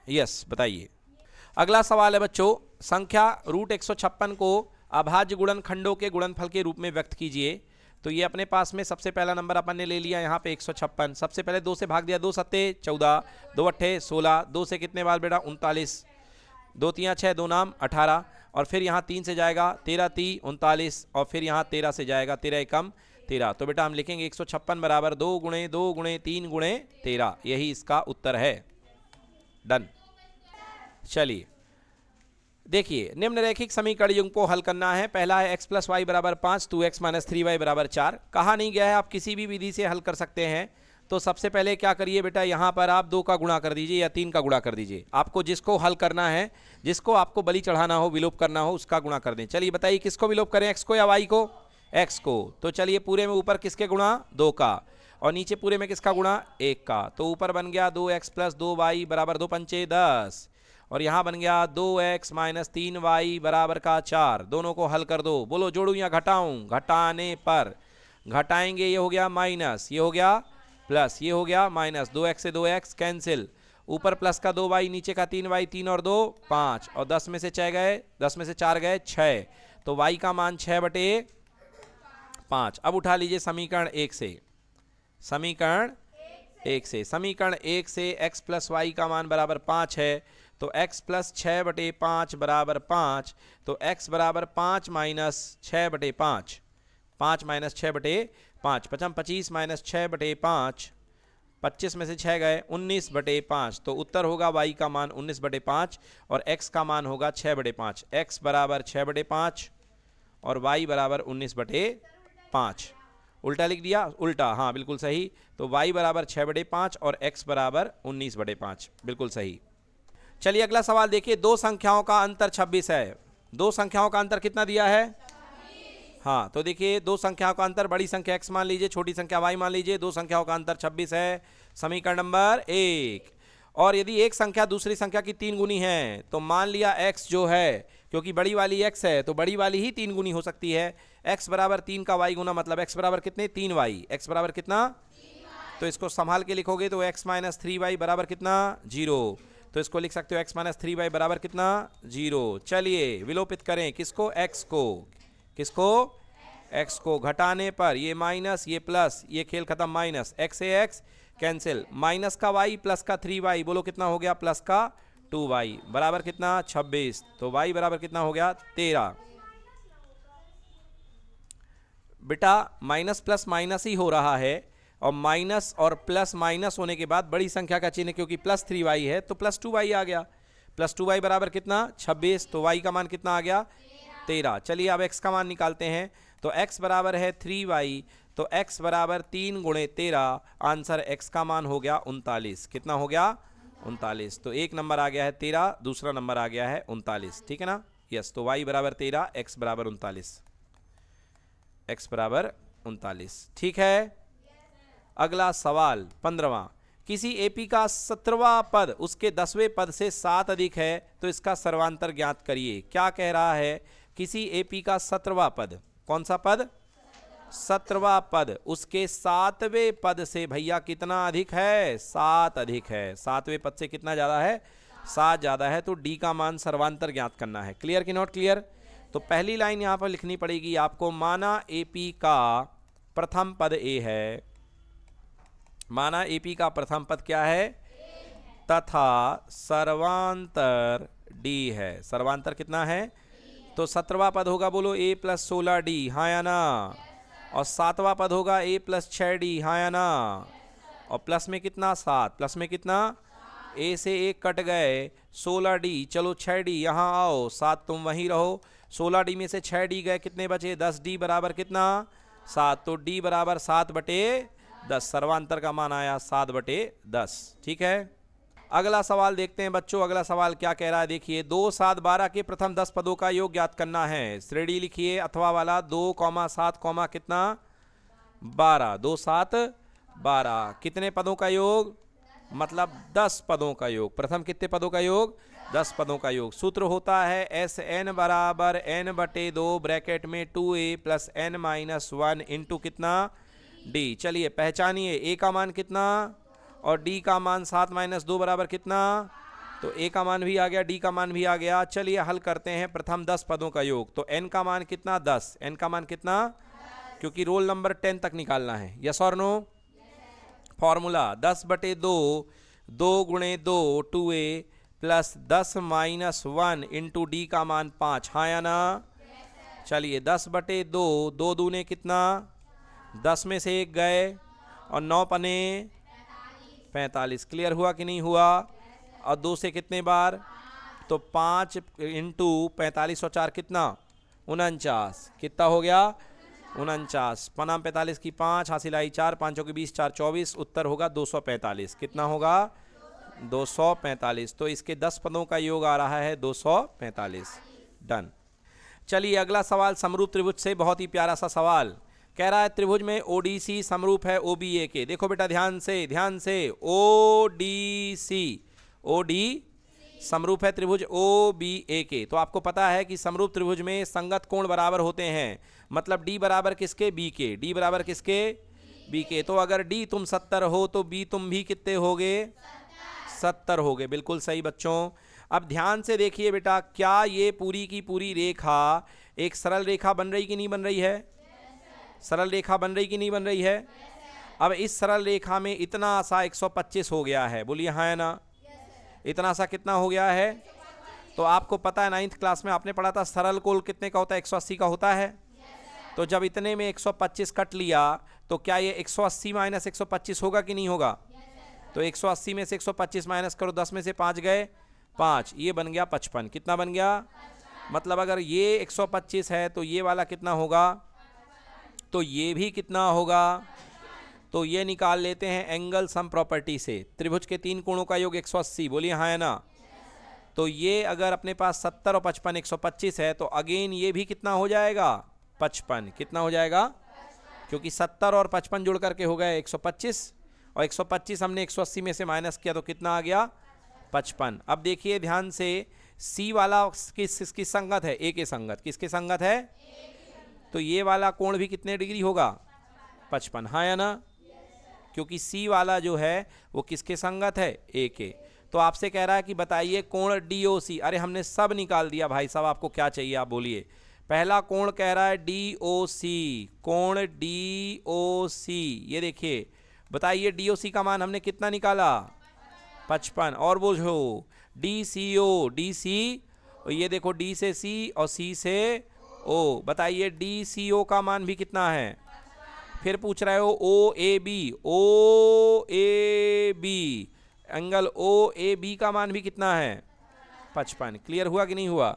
यस, बताइए। अगला सवाल है बच्चों, संख्या √156 को अभाज्य गुणनखंडों के गुणनफल के रूप में व्यक्त कीजिए। तो ये अपने पास में सबसे पहला नंबर अपन ने ले लिया यहाँ पे 156। सबसे पहले 2 से भाग दिया, 2 सत्ते 14, 2 अट्ठे 16, 2 से कितने बार बेटा? 39, 2 तियां 6, 2 नाम 18, और फिर यहाँ 3 से जाएगा 13 3 39, और फिर यहाँ 13 से जाएगा 13 एकम 13। तो बेटा हम लिखेंगे 156 बराबर 2 गुणे 2 गुणे 3 गुणे 13। यही इसका उत्तर है। डन। चलिए देखिए, निम्नरेखिक समीकरण को हल करना है। पहला है x + y = 5, 2x - 3y = 4। कहा नहीं गया है आप किसी भी विधि से हल कर सकते हैं। तो सबसे पहले क्या करिए बेटा, यहाँ पर आप 2 का गुणा कर दीजिए या 3 का गुणा कर दीजिए। आपको जिसको हल करना है, जिसको आपको बलि चढ़ाना हो, विलोप करना हो, उसका गुणा कर दें। चलिए बताइए किसको विलोप करें, x को या y को? x को। तो चलिए पूरे में ऊपर किसके गुणा? 2 का, और नीचे पूरे में किसका गुणा? 1 का। तो ऊपर बन गया 2x + 2y = 2 पंचे 10, और यहां बन गया 2x - 3y = 4। दोनों को हल कर दो। बोलो जोड़ूं या घटाऊं? घटाने पर घटाएंगे, ये हो गया माइनस, ये हो गया प्लस, ये हो गया माइनस। 2x से 2x कैंसिल, ऊपर प्लस का 2y, नीचे का 3y, 3 और 2 5, और 10 में से 6 गए, 10 में से 4 गए 6। तो y का मान 6/5। अब उठा लीजिए समीकरण 1 से, समीकरण 1 से, समीकरण 1 से x + y का मान बराबर 5 है। तो x + 6/5 = 5। तो x = 5 - 6/5, 5 - 6/5, 25 - 6/5, 25 में से 6 गए 19/5। तो उत्तर होगा y का मान 19/5 और x का मान होगा 6/5। x = 6/5 और y = 19/5। उल्टा लिख दिया? उल्टा, हाँ बिल्कुल सही। तो y = 6/5 और x = 19/5, बिल्कुल सही। चलिए अगला सवाल देखिए, 2 संख्याओं का अंतर 26 है। 2 संख्याओं का अंतर कितना दिया है? हाँ, तो देखिए 2 संख्याओं का अंतर, बड़ी संख्या x मान लीजिए, छोटी संख्या y मान लीजिए। 2 संख्याओं का अंतर 26 है, समीकरण नंबर 1। और यदि एक संख्या दूसरी संख्या की 3 गुनी है, तो मान लिया x जो है, क्योंकि बड़ी वाली x है तो बड़ी वाली ही 3 गुनी हो सकती है। x = 3 का y गुना, मतलब x = कितने? 3y। x = कितना? तो इसको संभाल के लिखोगे तो x - 3y = कितना? 0। तो इसको लिख सकते हो x - 3y = कितना? 0। चलिए विलोपित करें किसको? x को। किसको? x को। घटाने पर ये माइनस, ये प्लस, ये खेल खत्म, माइनस, x से x कैंसिल, माइनस का y प्लस का 3y, बोलो कितना हो गया? प्लस का 2y बराबर कितना? 26। तो y बराबर कितना हो गया? 13। बेटा माइनस प्लस माइनस ही हो रहा है, और माइनस और प्लस माइनस होने के बाद बड़ी संख्या का चिन्ह, क्योंकि प्लस 3y है तो प्लस 2y आ गया। प्लस 2y बराबर कितना? 26। तो y का मान कितना आ गया? 13। चलिए अब x का मान निकालते हैं। तो x बराबर है 3y, तो x बराबर 3 गुणे 13। आंसर x का मान हो गया 39। कितना हो गया? 39। तो एक नंबर आ गया है 13, दूसरा नंबर आ गया है 39। ठीक है ना? यस। तो y बराबर 13, x बराबर 39, x बराबर 39। ठीक है। अगला सवाल 15वां, किसी एपी का 17वां पद उसके 10वें पद से 7 अधिक है तो इसका सर्वांतर ज्ञात करिए। क्या कह रहा है? किसी एपी का 17वां पद, कौन सा पद? 17वां पद उसके 7वें पद से भैया कितना अधिक है? 7 अधिक है। 7वें पद से कितना ज्यादा है? 7 ज्यादा है। तो डी का मान सर्वांतर ज्ञात करना है। क्लियर कि नॉट क्लियर? तो पहली लाइन यहां पर लिखनी पड़ेगी आपको, माना एपी का प्रथम पद ए है। माना एपी का प्रथम पद क्या है? तथा सर्वांतर डी है। सर्वांतर कितना है? तो 17वां पद होगा, बोलो ए प्लस 16D, हाँ या ना? और 7वां पद होगा ए प्लस 6D, हाँ या ना? और प्लस में कितना? 7। प्लस में कितना? ए से 1 कट गए, 16D, चलो 6D यहाँ आओ, 7 तुम वहीं रहो। 16D में से 6D गए, कितने बचे? 10D बराबर कितना? 7। तो D बराबर 7/10। सर्वांतर का मान आया 7/10। ठीक है, अगला सवाल देखते हैं बच्चों। अगला सवाल क्या कह रहा है, देखिए 2, 7, 12 के प्रथम 10 पदों का योग ज्ञात करना है। श्रेणी लिखिए अथवा वाला, 2, 7, कितना? 12। 2, 7, 12 कितने पदों का योग? मतलब 10 पदों का योग। प्रथम कितने पदों का योग? 10 पदों का योग। सूत्र होता है SN बराबर n/2 ब्रैकेट में 2a प्लस n-1 इंटू कितना? D। चलिए पहचानिए, a का मान कितना और d का मान 7-2 बराबर कितना? तो a का मान भी आ गया, d का मान भी आ गया। चलिए हल करते हैं प्रथम 10 पदों का योग। तो n का मान कितना? 10। n का मान कितना? क्योंकि रोल नंबर 10 तक निकालना है। यस और नो? फॉर्मूला 10/2, 2 गुणे 2 2a प्लस 10-1 इंटू डी का मान 5, हाँ या ना? चलिए 10/2, 2 दूने कितना? 10 में से 1 गए और 9 पने 45। क्लियर हुआ कि नहीं हुआ? और 2 से कितने बार? तो 5 इंटू 45 और 4 कितना? 49। कितना हो गया? 49। पनाम 45 की 5, हासिल आई 4, 5 के 20, 4 24। उत्तर होगा 245। कितना होगा? 245। तो इसके 10 पदों का योग आ रहा है 245। डन। चलिए अगला सवाल समरूप त्रिभुज से, बहुत ही प्यारा सा सवाल। कह रहा है त्रिभुज में ODC समरूप है OBA के। देखो बेटा ध्यान से, ध्यान से, ODC, OD समरूप है त्रिभुज OBA के। तो आपको पता है कि समरूप त्रिभुज में संगत कोण बराबर होते हैं। मतलब D बराबर किसके? B के। D बराबर किसके? B के। तो अगर D तुम 70 हो तो B तुम भी कितने होगे? 70 होगे। बिल्कुल सही बच्चों। अब ध्यान से देखिए बेटा, क्या ये पूरी की पूरी रेखा एक सरल रेखा बन रही कि नहीं बन रही है? सरल रेखा बन रही कि नहीं बन रही है? अब इस सरल रेखा में इतना सा 125 हो गया है, बोलिए हाँ या ना? इतना सा कितना हो गया है? तो आपको पता है 9th क्लास में आपने पढ़ा था सरल कोण कितने का होता है? 180 का होता है। तो जब इतने में 125 कट लिया तो क्या ये 180 माइनस 125 होगा कि नहीं होगा? तो 180 में से 125 माइनस करो, 10 में से 5 गए 5, ये बन गया 55। कितना बन गया? मतलब अगर ये 125 है तो ये वाला कितना होगा? तो ये भी कितना होगा? तो ये निकाल लेते हैं एंगल सम प्रॉपर्टी से। त्रिभुज के 3 कोणों का योग 180, बोलिए हाँ या ना? तो ये अगर अपने पास 70 और 55 125 है तो अगेन ये भी कितना हो जाएगा? 55। कितना हो जाएगा? क्योंकि 70 और 55 जुड़ करके हो गए 125 और 125 हमने 180 में से माइनस किया तो कितना आ गया? 55। अब देखिए ध्यान से, सी वाला किसकी संगत है? ए के संगत। किसके संगत है? तो ये वाला कोण भी कितने डिग्री होगा? 55, हाँ या ना? क्योंकि सी वाला जो है वो किसके संगत है? ए के। तो आपसे कह रहा है कि बताइए कोण DOC। अरे हमने सब निकाल दिया भाई साहब, आपको क्या चाहिए आप बोलिए। पहला कोण कह रहा है DOC, कोण DOC। ये देखिए बताइए DOC का मान हमने कितना निकाला? 55। और वो जो DCO, DC, ये देखो D से C और C से O। बताइए DCO का मान भी कितना है? फिर पूछ रहे हो OAB, OAB एंगल OAB का मान भी कितना है? 55। क्लियर हुआ कि नहीं हुआ?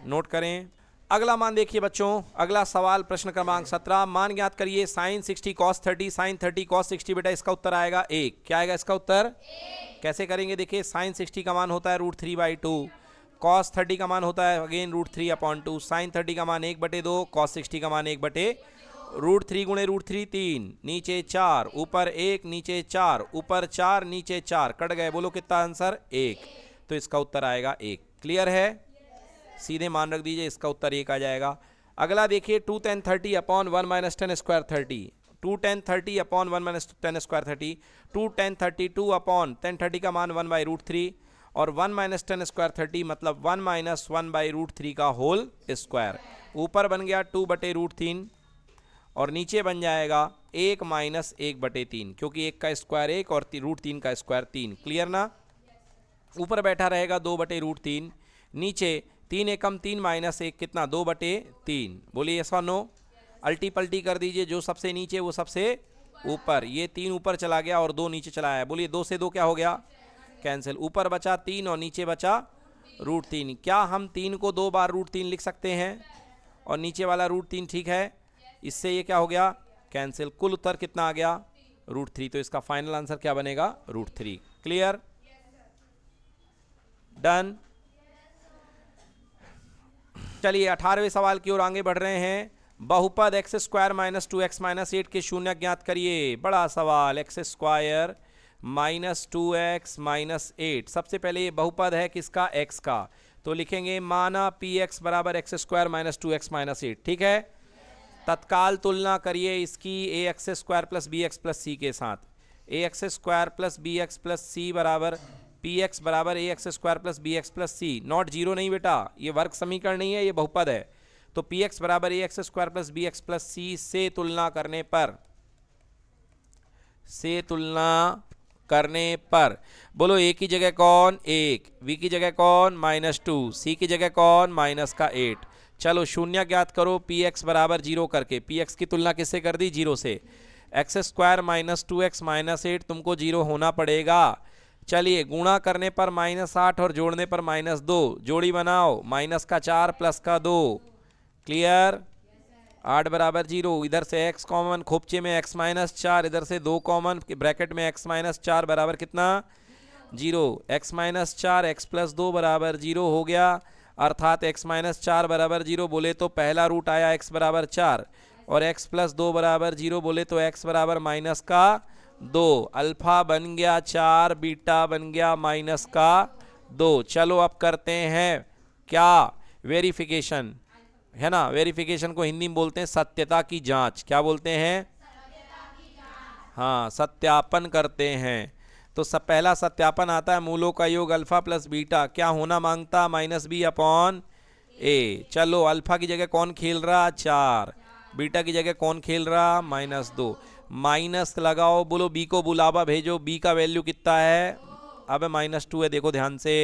नोट करें। अगला मान देखिए बच्चों, अगला सवाल प्रश्न क्रमांक 17। मान ज्ञात करिए sin 60 cos 30 sin 30 cos 60। बेटा इसका उत्तर आएगा 1। क्या आएगा इसका उत्तर? कैसे करेंगे? देखिए sin 60 का मान होता है √3/2, cos 30 का मान होता है अगेन √3/2, sin 30 का मान 1/2, cos 60 का मान 1/√3 गुणे √3 3, नीचे 4 ऊपर 1 नीचे 4 ऊपर 4 नीचे 4 कट गए। बोलो कितना आंसर? 1। तो इसका उत्तर आएगा 1। क्लियर है? सीधे मान रख दीजिए, इसका उत्तर 1 आ जाएगा। अगला देखिए 2 tan 30 upon 1 minus ten square 30, 2 tan 30 upon 1 minus ten square 30, 2 tan 32 upon ten 30 का मान 1/√3 और 1 माइनस टेन स्क्वायर 30 मतलब 1 माइनस 1/√3 का होल स्क्वायर। ऊपर बन गया 2/√3 और नीचे बन जाएगा 1 माइनस 1/3, क्योंकि 1 का स्क्वायर 1 और √3 का स्क्वायर 3। क्लियर ना? ऊपर बैठा रहेगा 2/√3, नीचे 3 एकम 3 माइनस 1 कितना 2/3। बोलिए यस और नो। अल्टी पल्टी कर दीजिए, जो सबसे नीचे वो सबसे ऊपर। ये 3 ऊपर चला गया और 2 नीचे चला आया। बोलिए 2 से 2 क्या हो गया? कैंसिल। ऊपर बचा 3 और नीचे बचा √3। क्या हम 3 को 2 बार √3 लिख सकते हैं और नीचे वाला √3 ठीक है? इससे ये क्या हो गया? कैंसिल। कुल उत्तर कितना आ गया? √3। तो इसका फाइनल आंसर क्या बनेगा? √3। क्लियर? डन। चलिए 18वें सवाल की ओर आगे बढ़ रहे हैं। बहुपद x square minus 2x minus 8 के शून्य ज्ञात करिए। बड़ा सवाल, x square minus 2x minus 8। सबसे पहले ये बहुपद है किसका? x का। तो लिखेंगे माना px बराबर x square minus 2x minus 8। ठीक है। तत्काल तुलना करिए इसकी ax square plus bx plus c के साथ। ax square plus bx plus c बराबर px बराबर ax square plus bx plus c। Not zero नहीं बेटा, ये वर्ग समीकरण नहीं है, ये बहुपद है। तो px बराबर ax square plus bx plus c से तुलना करने पर बोलो a की जगह कौन? 1, b की जगह कौन? -2, c की जगह कौन? -8। चलो शून्य ज्ञात करो px बराबर 0 करके। px की तुलना किससे कर दी? 0 से। X square minus 2x minus 8 तुमको 0 होना पड़ेगा। चलिए गुणा करने पर -8 और जोड़ने पर -2, जोड़ी बनाओ। माइनस का 4 प्लस का 2। क्लियर? 8 बराबर 0। इधर से x कॉमन, खोपचे में x माइनस 4, इधर से 2 कॉमन, ब्रैकेट में x माइनस 4 बराबर कितना? 0। x माइनस 4 x प्लस 2 बराबर 0 हो गया, अर्थात x माइनस 4 बराबर 0 बोले तो पहला रूट आया x बराबर 4 और x प्लस 2 बराबर 0 बोले तो x बराबर माइनस का 2। अल्फा बन गया 4, बीटा बन गया माइनस का 2। चलो अब करते हैं क्या? वेरिफिकेशन, है ना? वेरिफिकेशन को हिंदी में बोलते हैं सत्यता की जांच। क्या बोलते हैं? हाँ, सत्यापन करते हैं। तो सब पहला सत्यापन आता है मूलों का योग अल्फा प्लस बीटा क्या होना मांगता? -b upon a। चलो अल्फा की जगह कौन खेल रहा? 4। बीटा की जगह कौन खेल रहा? -2। माइनस लगाओ, बोलो b को बुलावा भेजो। b का वैल्यू कितना है? अब -2 है, देखो ध्यान से।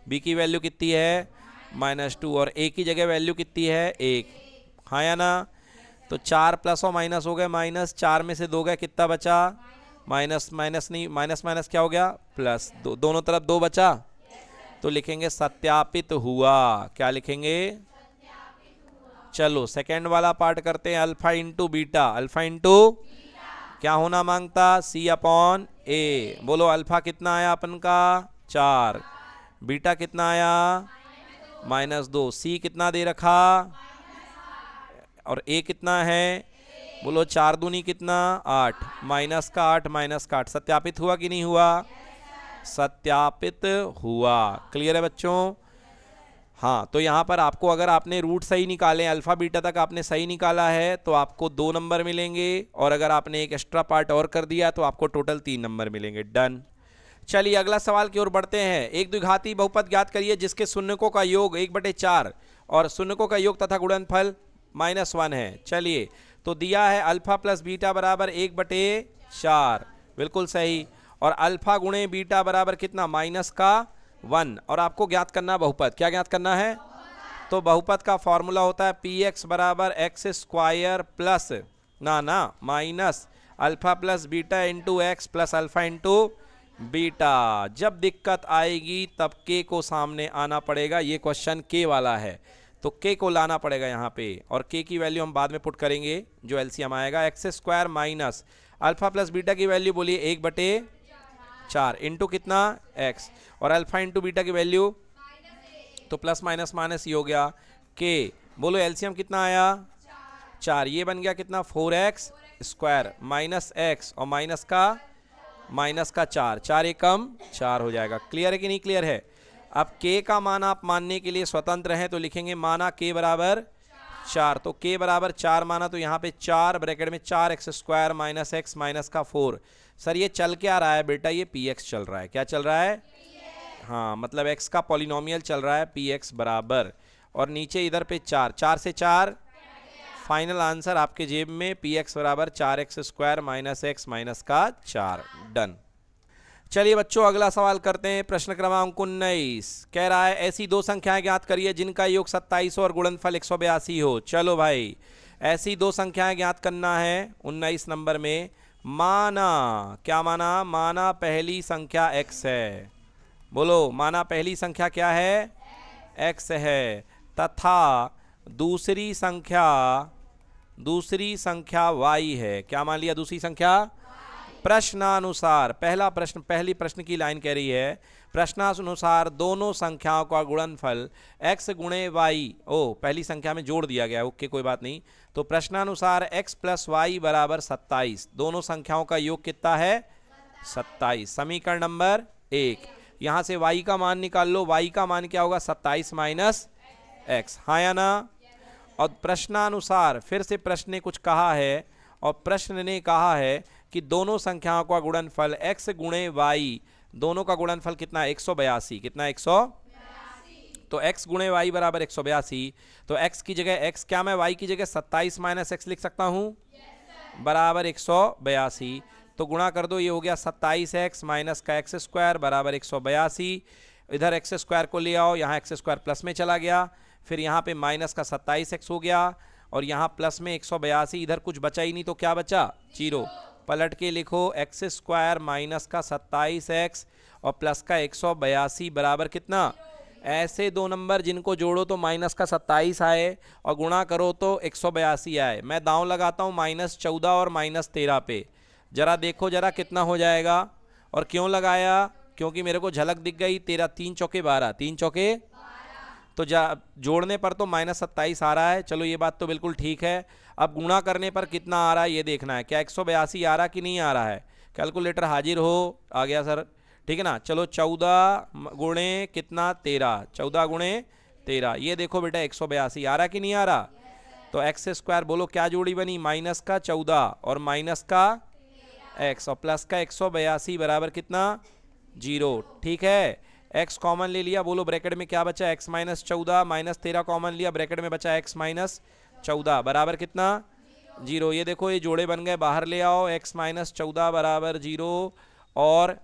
b की वैल्यू कितनी है? -2 और a की जगह वैल्यू कितनी है? 1। हाँ या ना? तो 4 प्लस और माइनस हो गए माइनस, 4 में से 2 गए, कितना बचा? माइनस माइनस नहीं, माइनस माइनस क्या हो गया? प्लस। दोनों तरफ 2 बचा, तो लिखेंगे सत्यापित हुआ। क्या लिखेंगे? चलो सेकेंड वाला पार्ट करते हैं। Alpha into beta, alpha into क्या होना मांगता? c upon a। बोलो अल्फा कितना आया अपन का? 4। बीटा कितना आया? -2। c कितना दे रखा? और a कितना है? बोलो 4 दूनी कितना? 8। माइनस का 8, माइनस का 8। सत्यापित हुआ कि नहीं हुआ? सत्यापित हुआ। क्लियर है बच्चों? हाँ, तो यहाँ पर आपको अगर आपने रूट सही निकाले, अल्फा बीटा तक आपने सही निकाला है तो आपको 2 नंबर मिलेंगे, और अगर आपने एक एक्स्ट्रा पार्ट और कर दिया तो आपको टोटल 3 नंबर मिलेंगे। डन। चलिए अगला सवाल की ओर बढ़ते हैं। एक द्विघाती बहुपद ज्ञात करिए जिसके शून्यकों का योग 1/4 और शून्यकों का योग तथा गुणनफल -1 है। चलिए तो दिया है अल्फा प्लस बीटा बराबर 1/4, बिल्कुल सही। और अल्फा गुणे बीटा बराबर कितना? -1। और आपको ज्ञात करना बहुपद। क्या ज्ञात करना है? तो बहुपद का फॉर्मूला होता है px बराबर x square plus minus alpha plus beta into x plus alpha into beta. जब दिक्कत आएगी तब k को सामने आना पड़ेगा। ये क्वेश्चन k वाला है तो k को लाना पड़ेगा यहाँ पे, और k की वैल्यू हम बाद में पुट करेंगे जो एलसीएम आएगा। X square minus alpha plus beta की वैल्यू बोलिए 1/4 इंटू कितना? x, और अल्फा इंटू बीटा की वैल्यू तो प्लस माइनस माइनस ही हो गया। k बोलो एलसीएम कितना आया? 4। ये बन गया कितना? 4x स्क्वायर माइनस x और माइनस का 4, 4 एकम 4 हो जाएगा। क्लियर है कि नहीं क्लियर है? अब k का मान आप मानने के लिए स्वतंत्र हैं तो लिखेंगे माना k बराबर 4, तो k बराबर 4 माना, तो यहाँ पे 4 ब्रैकेट में 4x² माइनस x माइनस का 4। सर ये चल क्या रहा है बेटा, ये px चल रहा है। क्या चल रहा है? हाँ, मतलब x का पॉलिनोमियल चल रहा है px बराबर, और नीचे इधर पे 4, 4 से 4, फाइनल आंसर आपके जेब में px बराबर 4x² माइनस x माइनस का 4। डन। चलिए बच्चों अगला सवाल करते हैं। प्रश्न क्रमांक 19 कह रहा है ऐसी दो संख्याएं ज्ञात करिए जिनका योग 27 और गुणनफल 182 हो। चलो भाई, ऐसी दो संख्याएं ज्ञात करना है 19 नंबर में। माना, क्या माना? माना पहली संख्या x है। बोलो, माना पहली संख्या क्या है? x है, तथा दूसरी संख्या y है। क्या मान लिया? दूसरी संख्या। प्रश्नानुसार, पहला प्रश्न, पहली प्रश्न की लाइन कह रही है प्रश्नानुसार दोनों संख्याओं का गुणनफल x गुणे y, ओ पहली संख्या में जोड़ दिया गया, ओके कोई बात नहीं। तो प्रश्नानुसार x प्लस y बराबर 27, दोनों संख्याओं का योग कितना है? 27। समीकरण नंबर 1, यहां से y का मान निकाल लो। y का मान क्या होगा? 27 माइनस x, हाँ या ना? और प्रश्नानुसार, फिर से प्रश्न ने कुछ कहा है, और प्रश्न ने कहा है कि दोनों संख्याओं का गुणनफल x गुणे y, दोनों का गुणनफल कितना? 182। कितना? 182। तो x गुणे y बराबर 182। तो x की जगह x, क्या मैं y की जगह 27 माइनस x लिख सकता हूं? बराबर 182। तो गुणा कर दो, ये हो गया 27x माइनस का x² बराबर 182। इधर x² को ले आओ, यहाँ x² प्लस में चला गया, फिर यहाँ पे माइनस का 27x हो गया, और यहाँ प्लस में 182, इधर कुछ बचा ही नहीं, तो क्या बचा? 0। पलट के लिखो, x² माइनस का 27x और प्लस का 182 बराबर कितना? ऐसे दो नंबर जिनको जोड़ो तो माइनस का 27 आए और गुणा करो तो 182 आए। मैं दांव लगाता हूँ -14 और -13 पे, जरा देखो जरा कितना हो जाएगा। और क्यों लगाया? क्योंकि मेरे को झलक दिख गई, 3 चौके 12, 3 चौके, तो जोड़ने पर तो -27 आ रहा है। चलो ये बात तो बिल्कुल ठीक है। अब गुणा करने पर कितना आ रहा है ये देखना है, क्या 182 आ रहा कि नहीं आ रहा है। कैलकुलेटर हाजिर हो, आ गया सर, ठीक है ना। चलो 14 गुणे कितना? 13, 14 गुणे 13, ये देखो बेटा 182 आ रहा कि नहीं आ रहा। तो x² बोलो क्या जोड़ी बनी? माइनस का 14 और माइनस का x और प्लस का 182 बराबर कितना? 0। ठीक है, x कॉमन ले लिया, बोलो ब्रैकेट में क्या बचा? x माइनस 14, माइनस 13 कॉमन लिया, ब्रैकेट में बचा x माइनस 14 बराबर कितना? 0। ये देखो ये जोड़े बन गए, बाहर ले आओ, x माइनस 14 बराबर 0 और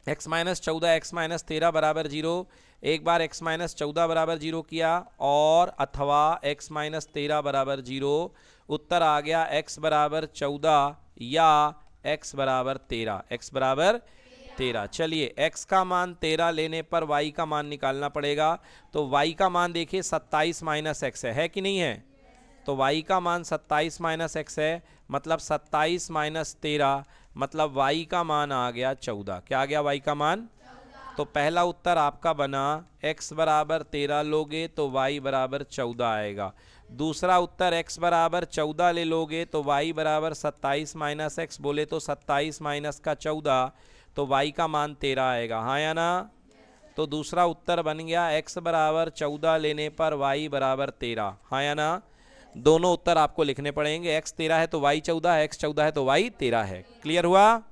x माइनस 14 x माइनस 13 बराबर 0। एक बार x माइनस 14 बराबर 0 किया और अथवा x माइनस 13 बराबर 0, उत्तर आ गया x बराबर 14 या x बराबर 13। x बराबर 13। चलिए x का मान 13 लेने पर y का मान निकालना पड़ेगा। तो y का मान देखिए 27 माइनस x है कि नहीं है? तो y का मान 27 माइनस x है, मतलब 27 माइनस 13, मतलब y का मान आ गया 14। क्या आ गया y का मान? तो पहला उत्तर आपका बना x बराबर 13 लोगे तो y बराबर 14 आएगा। दूसरा उत्तर x बराबर 14 ले लोगे तो y बराबर 27 माइनस x, बोले तो 27 माइनस का 14, तो y का मान 13 आएगा, हाँ या ना। तो दूसरा उत्तर बन गया x बराबर 14 लेने पर y बराबर 13, हाँ या ना। दोनों उत्तर आपको लिखने पड़ेंगे, x 13 है तो y 14 है, x 14 है तो y 13 है। क्लियर हुआ?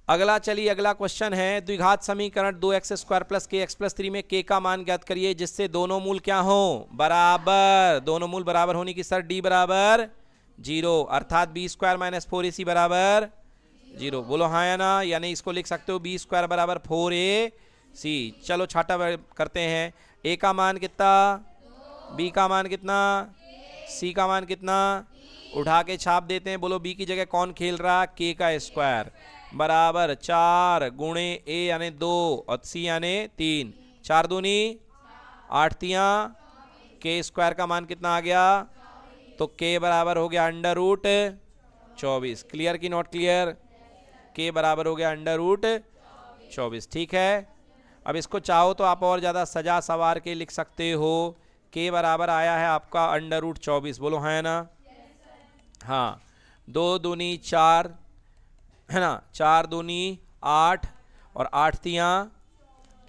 अगला, चलिए अगला क्वेश्चन है द्विघात समीकरण 2x² प्लस kx प्लस 3 में k का मान ज्ञात करिए जिससे दोनों मूल क्या हो? बराबर। दोनों मूल बराबर होने की सर d बराबर 0, अर्थात b² माइनस 4ac बराबर 0। बोलो हाँ या ना, यानी इसको लिख सकते हो b² बराबर 4ac। चलो छाटा करते हैं, a का मान कितना? b का मान कितना? c का मान कितना? उठा के छाप देते हैं। बोलो b की जगह कौन खेल रहा? k का स्क्वायर बराबर 4 गुणे a यानी 2 और c यानी 3, 4 दूनी 8 तियां, k² का मान कितना आ गया? तो k बराबर हो गया √24। क्लियर की नॉट क्लियर? k बराबर हो गया √24। ठीक है, अब इसको चाहो तो आप और ज़्यादा सजा सवार के लिख सकते हो। k बराबर आया है आपका √24, बोलो हाँ ना। हाँ, 2 दूनी 4 है ना, 4 दूनी 8 और 8 तियां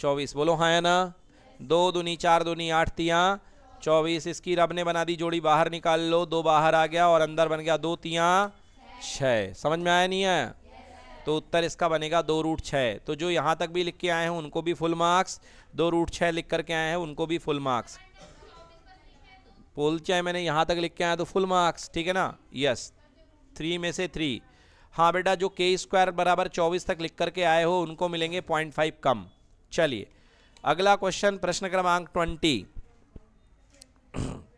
24, बोलो हाँ ना। 2 दूनी 4 दूनी 8 तियां 24। इसकी रब ने बना दी जोड़ी, बाहर निकाल लो, 2 बाहर आ गया और अंदर बन गया 2 तिया 6। समझ में आया नहीं है? तो उत्तर इसका बनेगा 2√6। तो जो यहाँ तक भी लिख के आए हैं उनको भी फुल मार्क्स, 2√6 लिख करके आए हैं उनको भी फुल मार्क्स। बोल चाहे मैंने यहाँ तक लिख के आया तो फुल मार्क्स, ठीक है ना? यस, 3 में से 3। हाँ बेटा, जो k² बराबर 24 तक लिख करके आए हो उनको मिलेंगे 0.5 कम। चलिए अगला क्वेश्चन, प्रश्न क्रमांक 20।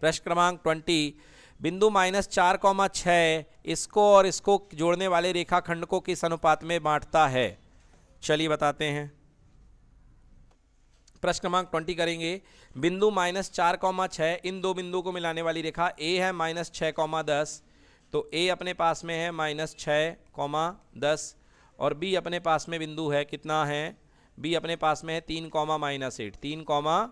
प्रश्न क्रमांक 20, बिंदु -4,6 इसको और इसको जोड़ने वाले रेखाखंड को किस अनुपात में बांटता है? चलिए बताते हैं। प्रश्न क्रमांक 20 करेंगे। बिंदु -4,6, इन दो बिंदुओं को मिलाने वाली रेखा ए है -6,10, तो ए अपने पास में है -6,10 और बी अपने पास में बिंदु है, कितना है? बी अपने पास में है 3,-8,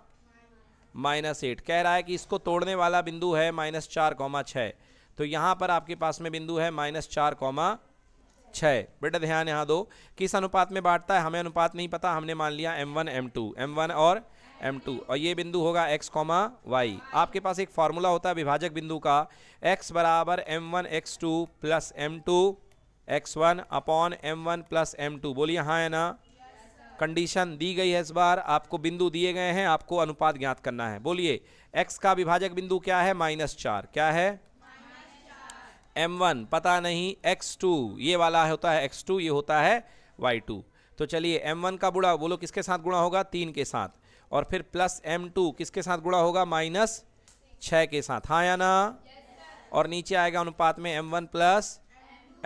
3,-8। कह रहा है कि इसको तोड़ने वाला बिंदु है -4,6, तो यहाँ पर आपके पास में बिंदु है -4,6। बेटा ध्यान यहाँ दो, किस अनुपात में बांटता है? हमें अनुपात नहीं पता, हमने मान लिया m1 m1 और m2, और ये बिंदु होगा x, y। आपके पास एक फॉर्मूला होता है विभाजक बिंदु का, x बराबर m1 x2 plus m2 x1 upon m1 plus m2। बोलिए हाँ है ना? कंडीशन दी गई है, इस बार आपको बिंदु दिए गए हैं, आपको अनुपात ज्ञात करना है। बोलिए x का विभाजक बिंदु क्या है? -4। क्या है? m1 पता नहीं, x2 ये वाला होता है x2, ये होता है y2। तो चलिए m1 का गुणा बोलो किसके साथ गुणा होगा? 3 के साथ, और फिर प्लस m2 किसके साथ गुणा होगा? -6 के साथ। हाँ या ना? और नीचे आएगा अनुपात में m1 प्लस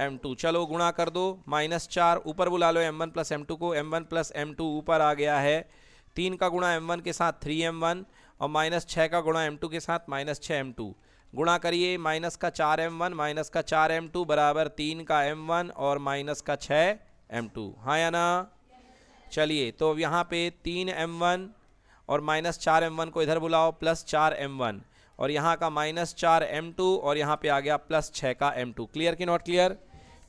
m2। चलो गुणा कर दो, -4 ऊपर बुला लो m1 प्लस m2 को, m1 प्लस m2 ऊपर आ गया है, 3 का गुणा m1 के साथ 3m1 और -6 का गुणा m2 के साथ -6m2। गुणा करिए, माइनस का 4m1 माइनस का 4m2 बराबर 3 का m1 और माइनस का 6m2। हाँ या ना? चलिए तो अब यहाँ पे 3m1 और -4m1 को इधर बुलाओ, प्लस 4m1 और यहाँ का -4m2 और यहाँ पे आ गया +6 का m2। क्लियर कि नॉट क्लियर?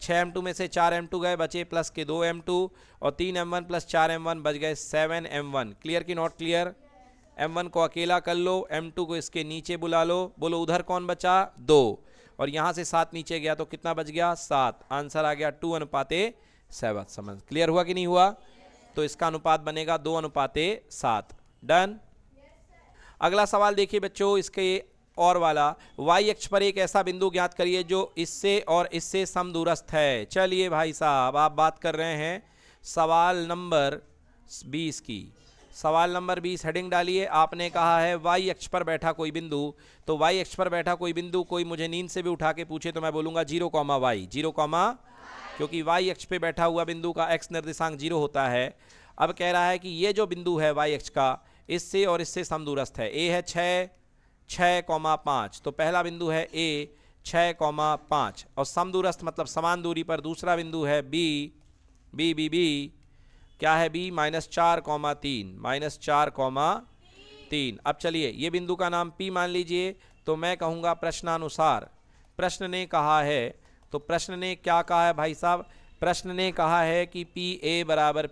6m2 में से 4m2 गए, बचे प्लस के 2m2 और 3m1 प्लस 4m1 बच गए 7m1। क्लियर कि नॉट क्लियर? m1 को अकेला कर लो, m2 को इसके नीचे बुला लो। बोलो उधर कौन बचा? 2, और यहाँ से 7 नीचे गया तो कितना बच गया? 7। आंसर आ गया 2:7। समझ क्लियर हुआ कि नहीं हुआ? तो इसका अनुपात बनेगा 2:7। डन। अगला सवाल देखिए बच्चों, इसके और वाला, y अक्ष पर एक ऐसा बिंदु ज्ञात करिए जो इससे और इससे समदूरस्थ है। चलिए भाई साहब, आप बात कर रहे हैं सवाल नंबर 20 की। सवाल नंबर 20 हेडिंग डालिए। आपने कहा है y अक्ष पर बैठा कोई बिंदु, तो y अक्ष पर बैठा कोई बिंदु कोई मुझे नींद से भी उठा के पूछे तो मैं बोलूंगा 0, y 0, क्योंकि y अक्ष पे बैठा हुआ बिंदु का x निर्देशांक 0 होता है। अब कह रहा है कि ये जो बिंदु है y अक्ष का, इससे और इससे समदूरस्थ है। a है 6,5, तो पहला बिंदु है a 6,5 और समदूरस्थ मतलब समान दूरी पर दूसरा बिंदु है b क्या है b? -4,3। अब चलिए ये बिंदु का नाम p मान लीजिए, तो मैं कहूँगा प्रश्नानुसार, प्रश्न ने कहा है, तो प्रश्न ने क्या कहा है भाई साहब? प्रश्न ने कहा है कि PA बराबर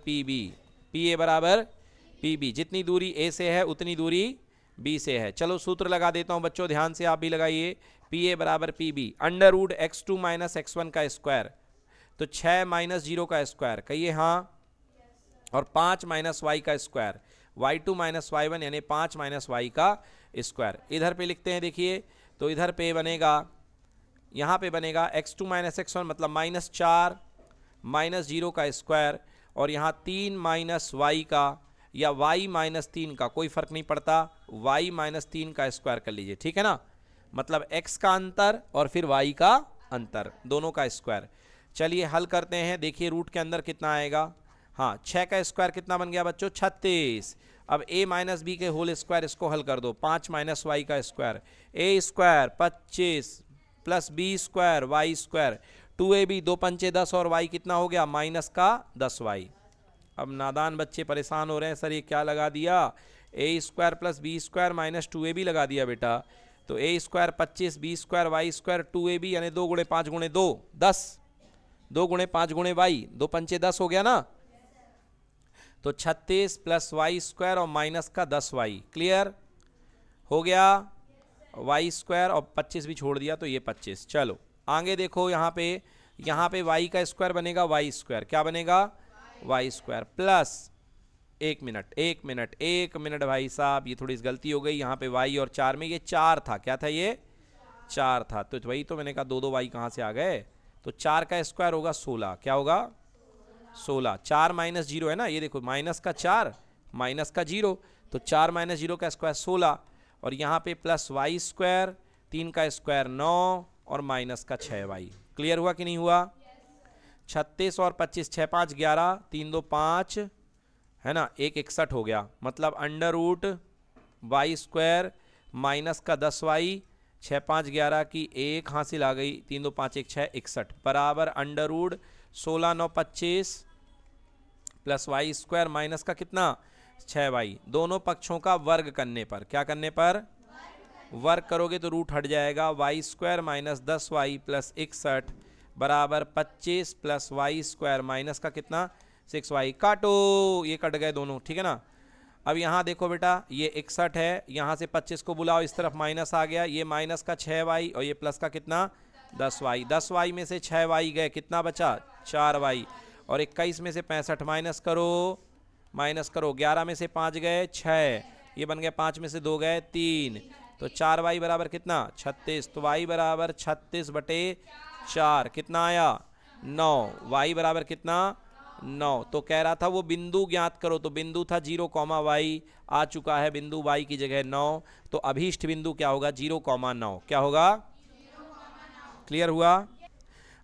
PB, जितनी दूरी A से है उतनी दूरी B से है। चलो सूत्र लगा देता हूं बच्चों, ध्यान से आप भी लगाइए। PA बराबर PB, √x2 - x1 का स्क्वायर, तो 6 - 0 का स्क्वायर, कहिए हाँ, और 5 - y का स्क्वायर, y2 - y1 यानी 5 - y का स्क्वायर। इधर पे लिखते हैं, देखिए तो इधर पे बनेगा, यहाँ पे बनेगा x2 - x1 मतलब -4 - 0 का स्क्वायर, और यहाँ 3 - y का या y - 3 का, कोई फर्क नहीं पड़ता, y - 3 का स्क्वायर कर लीजिए, ठीक है ना? मतलब x का अंतर और फिर y का अंतर, दोनों का स्क्वायर। चलिए हल करते हैं, देखिए रूट के अंदर कितना आएगा। हाँ, 6 का स्क्वायर कितना बन गया बच्चों? 36। अब a - b के होल स्क्वायर, इसको हल कर दो, 5 - y का square, a square 25 plus b square y square, 2ab 2 पंचे 10 और y कितना हो गया? -10y। अब नादान बच्चे परेशान हो रहे हैं, सर ये क्या लगा दिया? a square plus b square minus 2ab लगा दिया बेटा। तो a square 25, b square y square 2ab यानी 2 × 5 × 2 10, 2 × 5 × y, 2 पंचे 10 हो गया ना? तो 36 प्लस y स्क्वायर और माइनस का 10y। क्लियर हो गया? वाई स्क्वायर और 25 भी छोड़ दिया तो ये 25। चलो आगे देखो, यहाँ पे वाई का स्क्वायर बनेगा वाई स्क्वायर, क्या बनेगा वाई स्क्वायर प्लस, एक मिनट भाई साहब, ये थोड़ी सी गलती हो गई। यहाँ पे वाई और 4 में ये 4 था, क्या था ये 4 था, तो वही तो मैंने कहा दो वाई कहाँ से आ गए। तो 4 का स्क्वायर होगा 16, क्या होगा 16। 4 माइनस 0 है ना, ये देखो माइनस का 4 माइनस का 0, तो 4 माइनस 0 का स्क्वायर 16, और यहाँ पे प्लस वाई स्क्वायर, 3 का स्क्वायर 9 और माइनस का 6 वाई। क्लियर हुआ कि नहीं हुआ। 36 और 25, 6 5 11, 3 2 5 है ना, 1 61 हो गया। मतलब under root Y square minus का 10 वाई, 6 5 11 की 1 हासिल आ गई, 3 2 5 1 6 61 बराबर under root 16 9 25 plus Y square minus का कितना 6 वाई। दोनों पक्षों का वर्ग करने पर, क्या करने पर वर्ग करोगे तो रूट हट जाएगा। Y square minus 10 Y plus 61 बराबर 25 प्लस वाई स्क्वायर माइनस का कितना 6 वाई। काटो, ये कट गए दोनों, ठीक है ना। अब यहाँ देखो बेटा, ये 61 है, यहाँ से 25 को बुलाओ, इस तरफ माइनस आ गया, ये माइनस का 6 वाई और ये प्लस का कितना 10 वाई। 10 वाई में से 6 वाई गए, कितना बचा 4 वाई, और 21 में से 65 माइनस करो 11 में से 5 गए 6, ये बन गया 5 में से 2 गए 3, तो 4 वाई बराबर कितना 36। तो वाई बराबर 36 बटे 4 कितना आया 9, वाई बराबर कितना 9। तो कह रहा था वो बिंदु ज्ञात करो, तो बिंदु था 0 वाई, आ चुका है बिंदु वाई की जगह 9, तो अभीष्ट बिंदु क्या होगा 0 9, क्या होगा। क्लियर हुआ।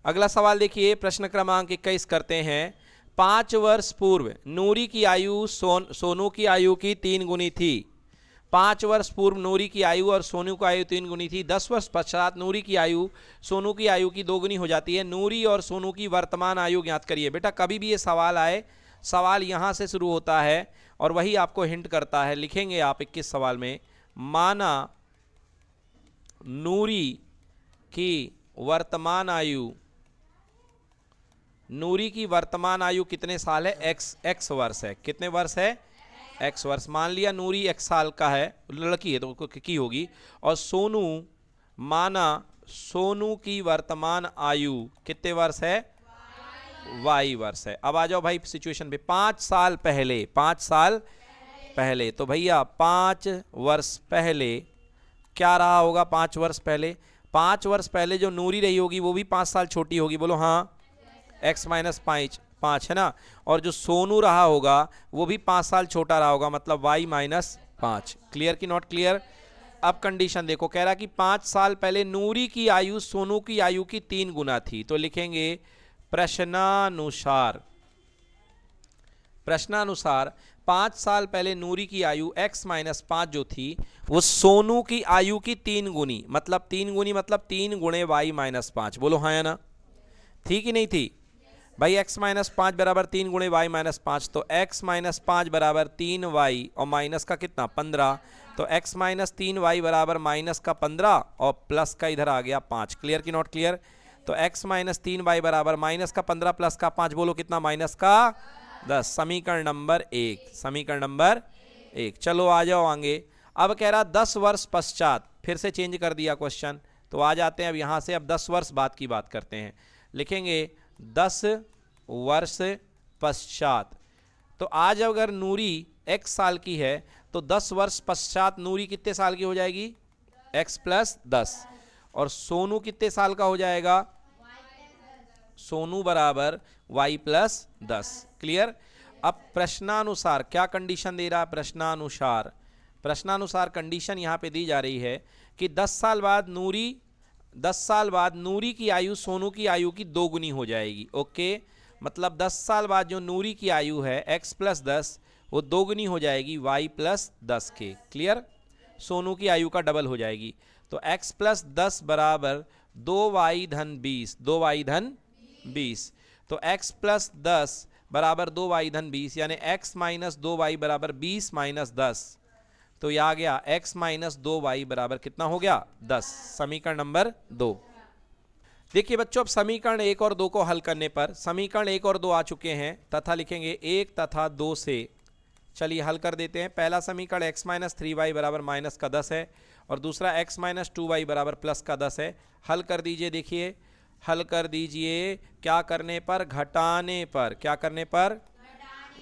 अगला सवाल देखिए, प्रश्न क्रमांक 21 करते हैं। 5 वर्ष पूर्व नूरी की आयु सोनू की आयु की 3 गुनी थी। 5 वर्ष पूर्व नूरी की आयु और सोनू की आयु 3 गुनी थी। 10 वर्ष पश्चात नूरी की आयु सोनू की आयु की 2 गुनी हो जाती है। नूरी और सोनू की वर्तमान आयु ज्ञात करिए। बेटा कभी भी ये सवाल आए, सवाल यहाँ से शुरू होता है और वही आपको हिंट करता है। लिखेंगे आप 21 सवाल में, माना नूरी की वर्तमान आयु, नूरी की वर्तमान आयु कितने साल है, एक्स वर्ष है। कितने वर्ष है, एक्स वर्ष। मान लिया नूरी एक्स साल का है, लड़की है तो की होगी, और सोनू, माना सोनू की वर्तमान आयु कितने वर्ष है, वाई वर्ष है। अब आ जाओ भाई सिचुएशन पे। 5 साल पहले, तो भैया 5 वर्ष पहले क्या रहा होगा। 5 वर्ष पहले जो नूरी रही होगी वो भी 5 साल छोटी होगी, बोलो हाँ, x माइनस 5 है ना। और जो सोनू रहा होगा वो भी 5 साल छोटा रहा होगा, मतलब y माइनस 5। क्लियर कि नॉट क्लियर। अब कंडीशन देखो, कह रहा कि 5 साल पहले नूरी की आयु सोनू की आयु की 3 गुना थी। तो लिखेंगे प्रश्नानुसार 5 साल पहले नूरी की आयु x माइनस 5 जो थी वो सोनू की आयु की 3 गुनी, मतलब 3 गुनी मतलब 3 गुणे y माइनस 5। बोलो हाँ या ना, थी कि नहीं थी भाई। x माइनस 5 बराबर 3 गुणे y माइनस 5, तो x माइनस 5 बराबर 3y और माइनस का कितना 15, तो x माइनस 3y बराबर माइनस का 15 और प्लस का इधर आ गया 5। क्लियर कि नॉट क्लियर। तो x माइनस 3y बराबर माइनस का 15 प्लस का 5, बोलो कितना माइनस का 10। समीकरण नंबर 1। चलो आ जाओ आगे। अब कह रहा 10 वर्ष पश्चात, फिर से चेंज कर दिया क्वेश्चन, तो आ जाते हैं अब यहाँ से। अब 10 वर्ष बाद की बात करते हैं। लिखेंगे 10 वर्ष पश्चात। तो आज अगर नूरी x साल की है तो 10 वर्ष पश्चात नूरी कितने साल की हो जाएगी, x प्लस 10, और सोनू कितने साल का हो जाएगा, सोनू बराबर y प्लस 10। क्लियर। अब प्रश्नानुसार क्या कंडीशन दे रहा है, प्रश्नानुसार कंडीशन यहाँ पे दी जा रही है कि 10 साल बाद नूरी की आयु सोनू की आयु की 2 गुनी हो जाएगी। ओके, मतलब 10 साल बाद जो नूरी की आयु है x प्लस 10 वो 2 गुनी हो जाएगी y प्लस 10 के। क्लियर। सोनू की आयु का डबल हो जाएगी। तो x प्लस 10 बराबर 2y धन 20, तो x प्लस 10 बराबर 2y धन 20, यानी x माइनस 2y बराबर 20 माइनस 10, तो यह आ गया x माइनस 2y बराबर कितना हो गया 10। समीकरण नंबर 2। देखिए बच्चों, अब समीकरण 1 और 2 को हल करने पर समीकरण 1 और 2 आ चुके हैं, तथा लिखेंगे 1 तथा 2 से चलिए हल कर देते हैं। पहला समीकरण x माइनस 3y बराबर माइनस का 10 है और दूसरा x माइनस 2y बराबर प्लस का 10 है। हल कर दीजिए, देखिए हल कर दीजिए। क्या करने पर? घटाने पर। क्या करने पर?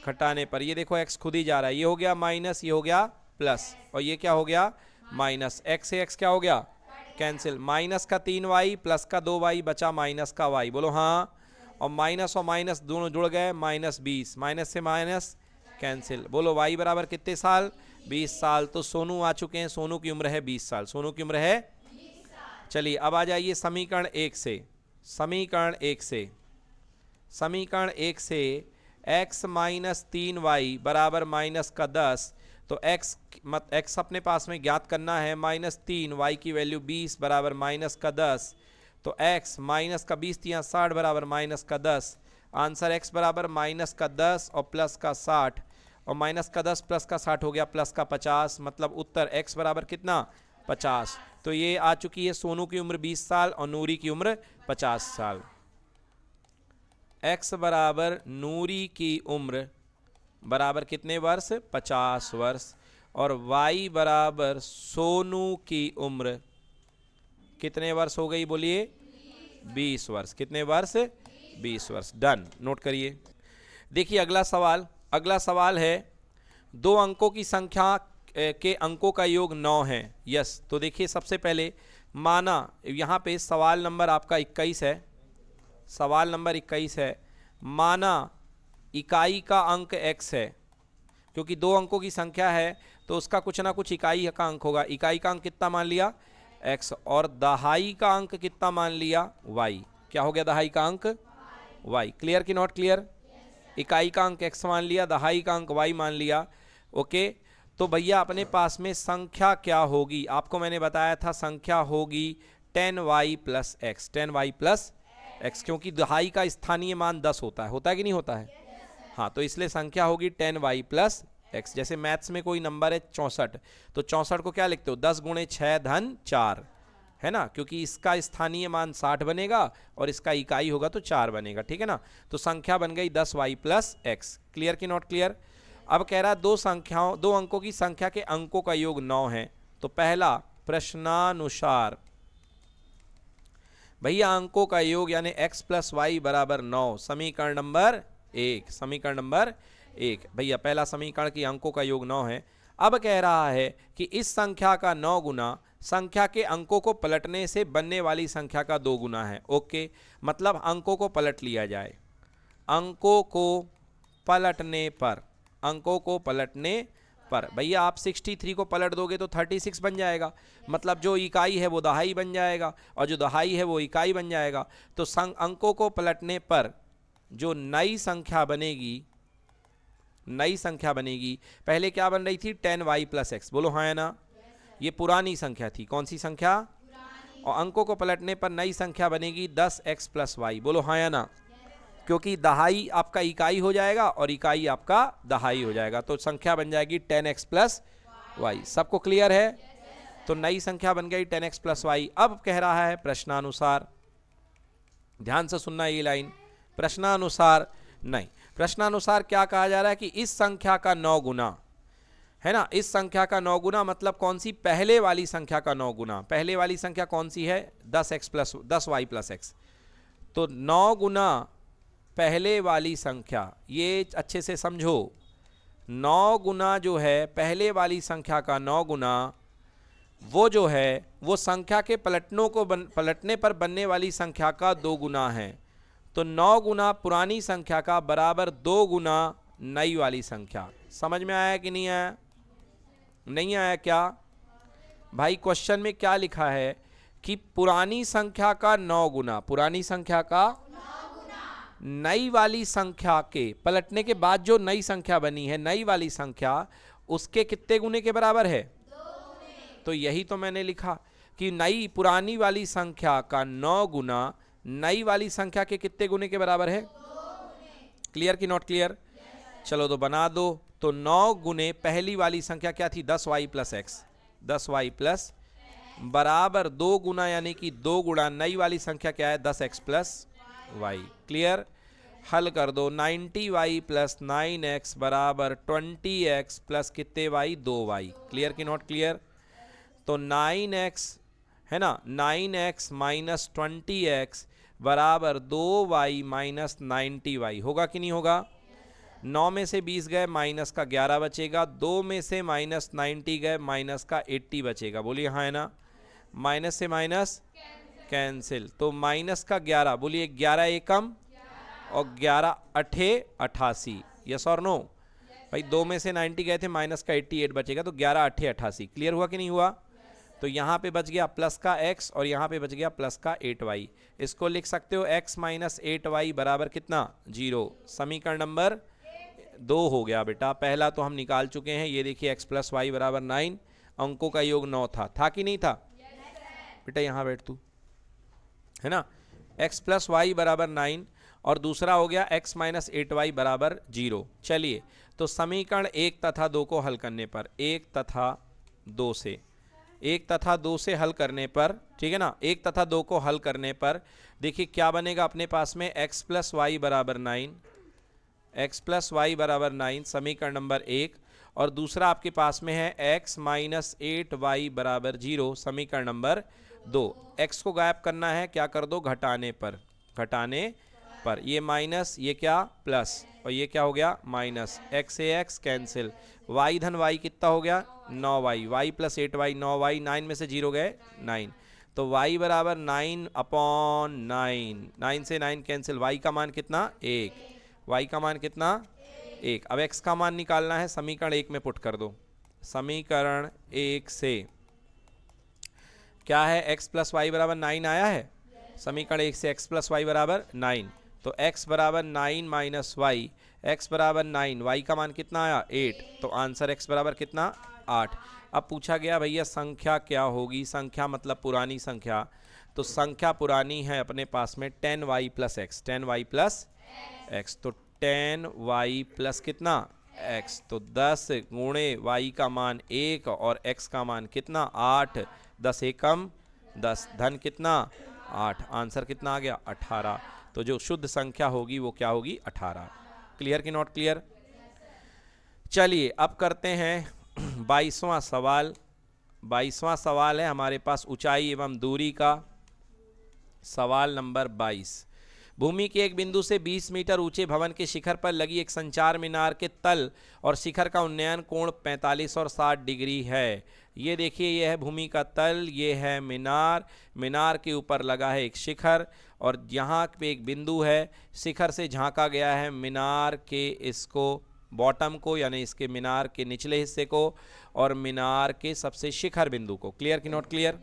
घटाने पर। ये देखो x खुद ही जा रहा है, ये हो गया माइनस, ये हो गया प्लस, और ये क्या हो गया? माइनस। x से x क्या हो गया? कैंसिल। माइनस का 3y प्लस का 2y बचा माइनस का y, बोलो हाँ। और माइनस दोनों जुड़ गए, माइनस 20, माइनस से माइनस कैंसिल। बोलो y बराबर कितने साल? 20 साल। तो सोनू आ चुके हैं, सोनू की उम्र है 20 साल। सोनू की उम्र है 20 साल। चलिए अब आ जाइए समीकरण 1 से। समीकरण 1 से, समीकरण 1 से x माइनस 3y बराबर माइनस का 10, तो x अपने पास में ज्ञात करना है, माइनस 3, y की वैल्यू 20 बराबर माइनस का 10, तो x माइनस का 20 या 60 बराबर माइनस का 10। आंसर x बराबर माइनस का 10 और प्लस का 60, और माइनस का 10 प्लस का 60 हो गया प्लस का 50, मतलब उत्तर x बराबर कितना? 50। तो ये आ चुकी है सोनू की उम्र 20 साल और नूरी की उम्र 50 साल। x बराबर नूरी की उम्र बराबर कितने वर्ष? 50 वर्ष। और y बराबर सोनू की उम्र कितने वर्ष हो गई? बोलिए 20 वर्ष। कितने वर्ष? 20 वर्ष। डन, नोट करिए। देखिए अगला सवाल। अगला सवाल है, दो अंकों की संख्या के अंकों का योग 9 है। यस, तो देखिए सबसे पहले माना यहाँ पे सवाल नंबर आपका 21 है। सवाल नंबर 21 है, माना इकाई का अंक x है, क्योंकि दो अंकों की संख्या है तो उसका कुछ ना कुछ इकाई का अंक होगा। इकाई का अंक कितना मान लिया? x, और दहाई का अंक कितना मान लिया? y। क्या हो गया दहाई का अंक? y। क्लियर कि नॉट क्लियर? इकाई का अंक x मान लिया, दहाई का अंक y मान लिया। ओके, तो भैया अपने पास में संख्या क्या होगी? आपको मैंने बताया था संख्या होगी 10y plus x. 10y plus x, क्योंकि दहाई का स्थानीय मान 10 होता है कि नहीं होता है? हाँ, तो इसलिए संख्या होगी 10y प्लस एक्स। जैसे मैथ्स में कोई नंबर है 64, तो 64 को क्या लिखते हो? 10 गुणे 6 धन 4, है ना, क्योंकि इसका स्थानीय मान 60 बनेगा और इसका इकाई होगा तो 4 बनेगा, ठीक है ना। तो संख्या बन गई 10y प्लस एक्स। क्लियर कि नॉट क्लियर? अब कह रहा दो अंकों की संख्या के अंकों का योग 9 है। तो पहला प्रश्नानुसार भैया अंकों का योग यानी x प्लस वाई बराबर 9, समीकरण नंबर 1। समीकरण नंबर 1 भैया पहला समीकरण की अंकों का योग 9 है। अब कह रहा है कि इस संख्या का 9 गुना संख्या के अंकों को पलटने से बनने वाली संख्या का 2 गुना है। ओके, मतलब अंकों को पलट लिया जाए। अंकों को पलटने पर, अंकों को पलटने पर भैया आप 63 को पलट दोगे तो 36 बन जाएगा, मतलब जो इकाई है वो दहाई बन जाएगा और जो दहाई है वो इकाई बन जाएगा। तो अंकों को पलटने पर जो नई संख्या बनेगी, नई संख्या बनेगी, पहले क्या बन रही थी? 10y प्लस एक्स, बोलो हाँ या ना। ये पुरानी संख्या थी, कौन सी संख्या? और अंकों को पलटने पर नई संख्या बनेगी 10x प्लस वाई, बोलो हाँ या ना। क्योंकि दहाई आपका इकाई हो जाएगा और इकाई आपका दहाई हो जाएगा, तो संख्या बन जाएगी 10x प्लस वाई। सबको क्लियर है? तो नई संख्या बन गई 10x प्लस वाई। अब कह रहा है प्रश्नानुसार, ध्यान से सुनना ये लाइन, प्रश्नानुसार नहीं, प्रश्नानुसार क्या कहा जा रहा है कि इस संख्या का 9 गुना, है ना, इस संख्या का 9 गुना मतलब कौन सी? पहले वाली संख्या का 9 गुना। पहले वाली संख्या कौन सी है? 10y plus x. तो 9 गुना पहले वाली संख्या, ये अच्छे से समझो, 9 गुना जो है पहले वाली संख्या का 9 गुना, वो जो है वो संख्या के पलटने पर बनने वाली संख्या का 2 गुना है। तो 9 गुना पुरानी संख्या का बराबर 2 गुना नई वाली संख्या। समझ में आया कि नहीं आया? नहीं आया क्या भाई? क्वेश्चन में क्या लिखा है कि पुरानी संख्या का 9 गुना, पुरानी संख्या का 9 गुना नई वाली संख्या के पलटने के बाद जो नई संख्या बनी है, नई वाली संख्या उसके कितने गुने के बराबर है? 2 गुने। तो यही तो मैंने लिखा कि नई पुरानी वाली संख्या का 9 गुना नई वाली संख्या के कितने गुने के बराबर है? 2 गुने। क्लियर कि नॉट क्लियर? चलो तो बना दो। तो 9 गुने पहली वाली संख्या क्या थी? 10y plus x, 10y plus बराबर 2 गुना यानी कि 2 गुणा नई वाली संख्या क्या है? 10x plus Y. क्लियर? हल कर दो। 90y प्लस 9x बराबर 20x प्लस कितने y, 2y। क्लियर कि नॉट क्लियर? तो 9x है ना, 9x माइनस 20x बराबर 2y माइनस 90y। होगा कि नहीं होगा? 9 में से 20 गए, माइनस का 11 बचेगा। 2 में से माइनस 90 गए, माइनस का 80 बचेगा। बोलिए हाँ है ना? माइनस से माइनस कैंसिल, तो माइनस का 11, बोलिए 11 एकम और 11 अठे 88। यस और नो? भाई 2 में से 90 गए थे, माइनस का 88 बचेगा, तो 11 अठे 88। क्लियर हुआ कि नहीं हुआ? तो यहाँ पे बच गया प्लस का x और यहाँ पे बच गया प्लस का 8y। इसको लिख सकते हो x माइनस 8y बराबर कितना, 0। समीकरण नंबर 2 हो गया बेटा। पहला तो हम निकाल चुके हैं, ये देखिए x प्लस वाई बराबर 9, अंकों का योग 9 था कि नहीं था? बेटा यहाँ बैठ तू, है ना। x प्लस वाई बराबर 9 और दूसरा हो गया x माइनस 8y बराबर 0। चलिए, तो समीकरण 1 तथा 2 को हल करने पर, 1 तथा 2 से हल करने पर, ठीक है ना, 1 तथा 2 को हल करने पर देखिए क्या बनेगा अपने पास में, x प्लस वाई बराबर 9, x प्लस वाई बराबर 9 समीकरण नंबर 1, और दूसरा आपके पास में है x माइनस 8y बराबर 0 समीकरण नंबर 2। x को गायब करना है, क्या कर दो, घटाने पर ये माइनस, ये क्या प्लस, और ये क्या हो गया माइनस, x से x कैंसिल, y धन y कितना हो गया 9y, y plus 8y 9y, 9 में से 0 गए 9, तो y बराबर 9 अपॉन 9, 9 से 9 कैंसिल, y का मान कितना 1, y का मान कितना 1। अब x का मान निकालना है, समीकरण 1 में पुट कर दो। समीकरण 1 से क्या है, x प्लस वाई बराबर 9 आया है, समीकरण 1 से x प्लस वाई बराबर 9, तो x बराबर 9 माइनस वाई, x बराबर 9, y का मान कितना आया 8, तो आंसर x बराबर कितना 8। अब पूछा गया भैया संख्या क्या होगी, संख्या मतलब पुरानी संख्या, तो संख्या पुरानी है अपने पास में 10y plus x, 10y plus x, तो 10y प्लस कितना x, तो 10 गुणे y का मान 1 और x का मान कितना 8, 10 एकम 10, धन कितना 8, आंसर कितना आ गया 18। तो जो शुद्ध संख्या होगी वो क्या होगी 18। क्लियर कि नॉट क्लियर? चलिए अब करते हैं 22वां सवाल। 22वां सवाल है हमारे पास ऊंचाई एवं दूरी का। सवाल नंबर 22, भूमि के एक बिंदु से 20 मीटर ऊंचे भवन के शिखर पर लगी एक संचार मीनार के तल और शिखर का उन्नयन कोण 45 और 60 डिग्री है। ये देखिए, ये है भूमि का तल, ये है मीनार, मीनार के ऊपर लगा है एक शिखर और यहाँ पे एक बिंदु है, शिखर से झांका गया है मीनार के इसको बॉटम को, यानी इसके मीनार के निचले हिस्से को और मीनार के सबसे शिखर बिंदु को। क्लियर कि नॉट क्लियर?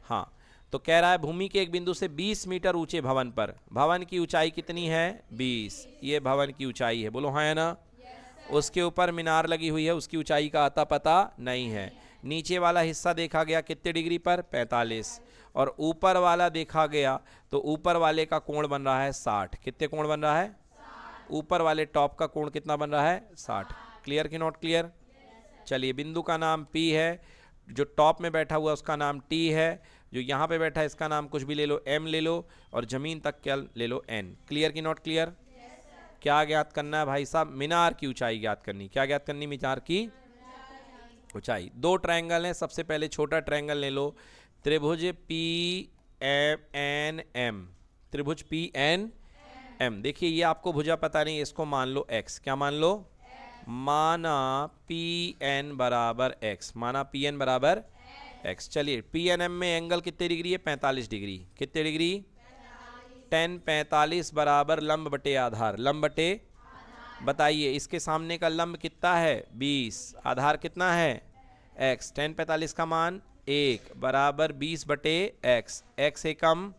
हाँ, तो कह रहा है भूमि के एक बिंदु से 20 मीटर ऊंचे भवन पर, भवन की ऊंचाई कितनी है 20, ये भवन की ऊंचाई है, बोलो हाँ है ना। उसके ऊपर मीनार लगी हुई है, उसकी ऊंचाई का आता पता नहीं है। नीचे वाला हिस्सा देखा गया कितने डिग्री पर 45, और ऊपर वाला देखा गया तो ऊपर वाले का कोण बन रहा है 60। कितने कोण बन रहा है? ऊपर वाले टॉप का कोण कितना बन रहा है 60। क्लियर कि नॉट क्लियर? चलिए, बिंदु का नाम P है, जो टॉप में बैठा हुआ उसका नाम T है, जो यहाँ पे बैठा है इसका नाम कुछ भी ले लो, M ले लो, और जमीन तक क्या ले लो N। क्लियर कि नॉट क्लियर? क्या ज्ञात करना है भाई साहब? मीनार की ऊंचाई ज्ञात करनी। क्या ज्ञात करनी? मीनार की ऊंचाई। दो ट्रायंगल हैं, सबसे पहले छोटा ट्रायंगल ले लो, त्रिभुज PNM, त्रिभुज PNM। देखिए ये आपको भुजा पता नहीं, इसको मान लो x। क्या मान लो? माना PN बराबर x, माना PN बराबर x। चलिए, PNM में एंगल कितने डिग्री है 45 डिग्री। कितने डिग्री? 10 45 बराबर लंब बटे आधार, लंब बटे, बताइए इसके सामने का लंब कितना है 20, आधार कितना है x, 10 45 का मान 1 बराबर 20 बटे x, x एकम,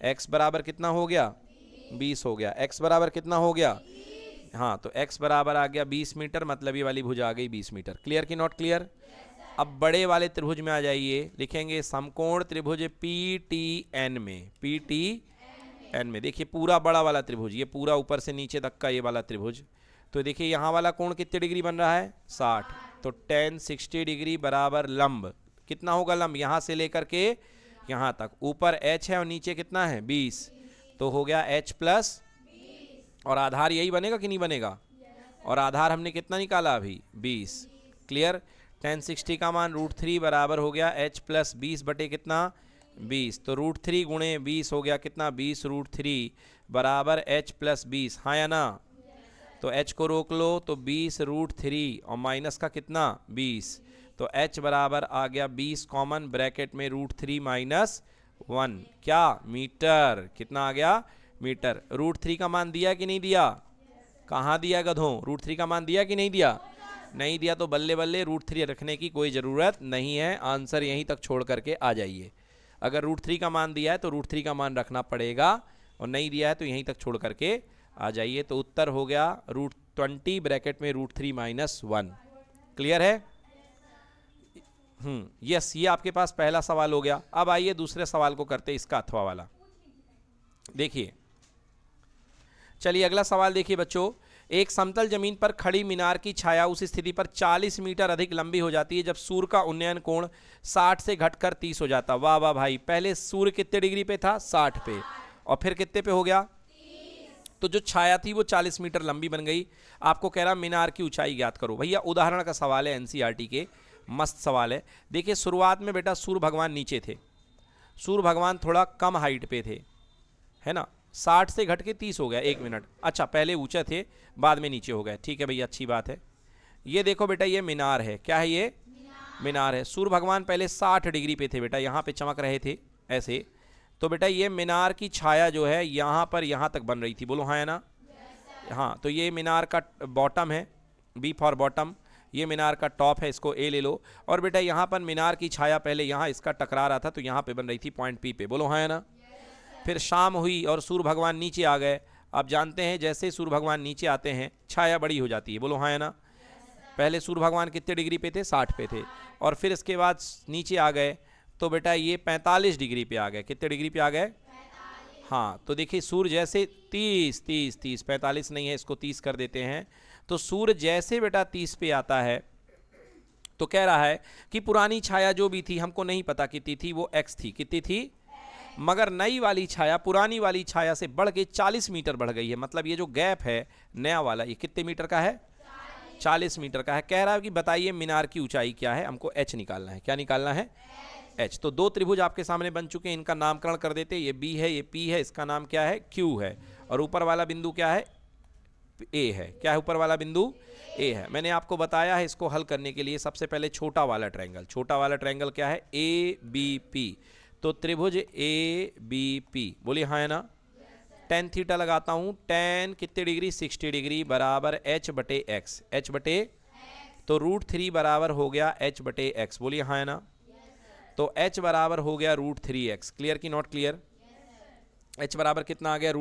x बराबर कितना हो गया 20 हो गया, x बराबर कितना हो गया, हाँ तो x बराबर आ गया 20 मीटर, मतलब ये वाली भुजा आ गई 20 मीटर। क्लियर कि नॉट क्लियर? अब बड़े वाले त्रिभुज में आ जाइए, लिखेंगे समकोण त्रिभुज PTN में, PTN में देखिए पूरा बड़ा वाला त्रिभुज, ये पूरा ऊपर से नीचे तक का ये वाला त्रिभुज, तो देखिए यहाँ वाला कोण कितने डिग्री बन रहा है 60, तो 10 60 डिग्री बराबर लंब कितना होगा, लंब यहाँ से लेकर के यहाँ तक, ऊपर h है और नीचे कितना है 20, तो हो गया h प्लस और आधार यही बनेगा कि नहीं बनेगा? और आधार हमने कितना निकाला अभी? 20। क्लियर? tan 60 का मान √3 बराबर हो गया h प्लस 20 बटे कितना? 20। तो √3 गुणे 20 हो गया कितना? 20 √3 बराबर h प्लस 20। हाँ या ना? तो h को रोक लो तो 20 √3 और माइनस का कितना? 20। तो h बराबर आ गया 20 कॉमन ब्रैकेट में √3 माइनस 1 क्या? मीटर। कितना आ गया? मीटर। √3 का मान दिया कि नहीं दिया? कहाँ दिया गधों? √3 का मान दिया कि नहीं दिया? नहीं दिया तो बल्ले बल्ले √3 रखने की कोई ज़रूरत नहीं है, आंसर यहीं तक छोड़ करके आ जाइए। अगर √3 का मान दिया है तो √3 का मान रखना पड़ेगा, और नहीं दिया है तो यहीं तक छोड़ करके आ जाइए। तो उत्तर हो गया √20 ब्रैकेट में √3 माइनस 1। क्लियर है? यस, ये आपके पास पहला सवाल हो गया। अब आइए दूसरे सवाल को करते, इसका अथवा वाला। देखिए, चलिए अगला सवाल देखिए बच्चों। एक समतल जमीन पर खड़ी मीनार की छाया उस स्थिति पर 40 मीटर अधिक लंबी हो जाती है जब सूर्य का उन्नयन कोण 60 से घटकर 30 हो जाता। वाह वाह भाई, पहले सूर्य कितने डिग्री पे था? 60 पे, और फिर कितने पे हो गया? 30। तो जो छाया थी वो 40 मीटर लंबी बन गई। आपको कह रहा मीनार की ऊंचाई ज्ञात करो। भैया उदाहरण का सवाल है, एनसीईआरटी के, मस्त सवाल है। देखिए शुरुआत में बेटा सूर्य भगवान नीचे थे, सूर्य भगवान थोड़ा कम हाइट पे थे, है ना? 60 से घट के 30 हो गया, 1 मिनट। अच्छा, पहले ऊंचे थे बाद में नीचे हो गए, ठीक है भैया, अच्छी बात है। ये देखो बेटा, ये मीनार है। क्या है ये? मीनार है। सूर्य भगवान पहले 60 डिग्री पे थे बेटा, यहाँ पे चमक रहे थे ऐसे। तो बेटा ये मीनार की छाया जो है यहाँ पर यहाँ तक बन रही थी। बोलो हाँ या ना? हाँ, तो ये मीनार का बॉटम है, बी फॉर बॉटम। ये मीनार का टॉप है, इसको ए ले लो। और बेटा यहाँ पर मीनार की छाया पहले यहाँ इसका टकरा रहा था, तो यहाँ पे बन रही थी पॉइंट पी पे। बोलो हाँ या ना? फिर शाम हुई और सूर्य भगवान नीचे आ गए। आप जानते हैं जैसे सूर्य भगवान नीचे आते हैं छाया बड़ी हो जाती है। बोलो हाँ या ना? पहले सूर्य भगवान कितने डिग्री पे थे? 60 पे थे, और फिर इसके बाद नीचे आ गए तो बेटा ये 45 डिग्री पे आ गए। कितने डिग्री पे आ गए? 45। हाँ, तो देखिए सूर्य जैसे 30 45 नहीं है, इसको 30 कर देते हैं। तो सूर्य जैसे बेटा 30 पे आता है तो कह रहा है कि पुरानी छाया जो भी थी हमको नहीं पता कितनी थी, वो x थी। कितनी थी? मगर नई वाली छाया पुरानी वाली छाया से बढ़ के 40 मीटर बढ़ गई है। मतलब ये जो गैप है नया वाला, ये कितने मीटर का है? 40 मीटर का है। कह रहा है कि बताइए मीनार की ऊंचाई क्या है, हमको h निकालना है। क्या निकालना है? h। तो दो त्रिभुज आपके सामने बन चुके हैं, इनका नामकरण कर देते। ये b है, ये p है, इसका नाम क्या है? q है। और ऊपर वाला बिंदु क्या है? a है। क्या है ऊपर वाला बिंदु? a है। मैंने आपको बताया है इसको हल करने के लिए सबसे पहले छोटा वाला ट्रायंगल। छोटा वाला ट्रायंगल क्या है? ABP। तो त्रिभुज ABP, बोलिए हाँ है ना? tan थीटा लगाता हूँ, tan कितने डिग्री? 60 डिग्री बराबर h बटे x। h बटे, तो √3 बराबर हो गया h बटे x। बोलिए हाँ है ना? तो h बराबर हो गया √3x। क्लियर की नॉट क्लियर? h बराबर कितना आ गया?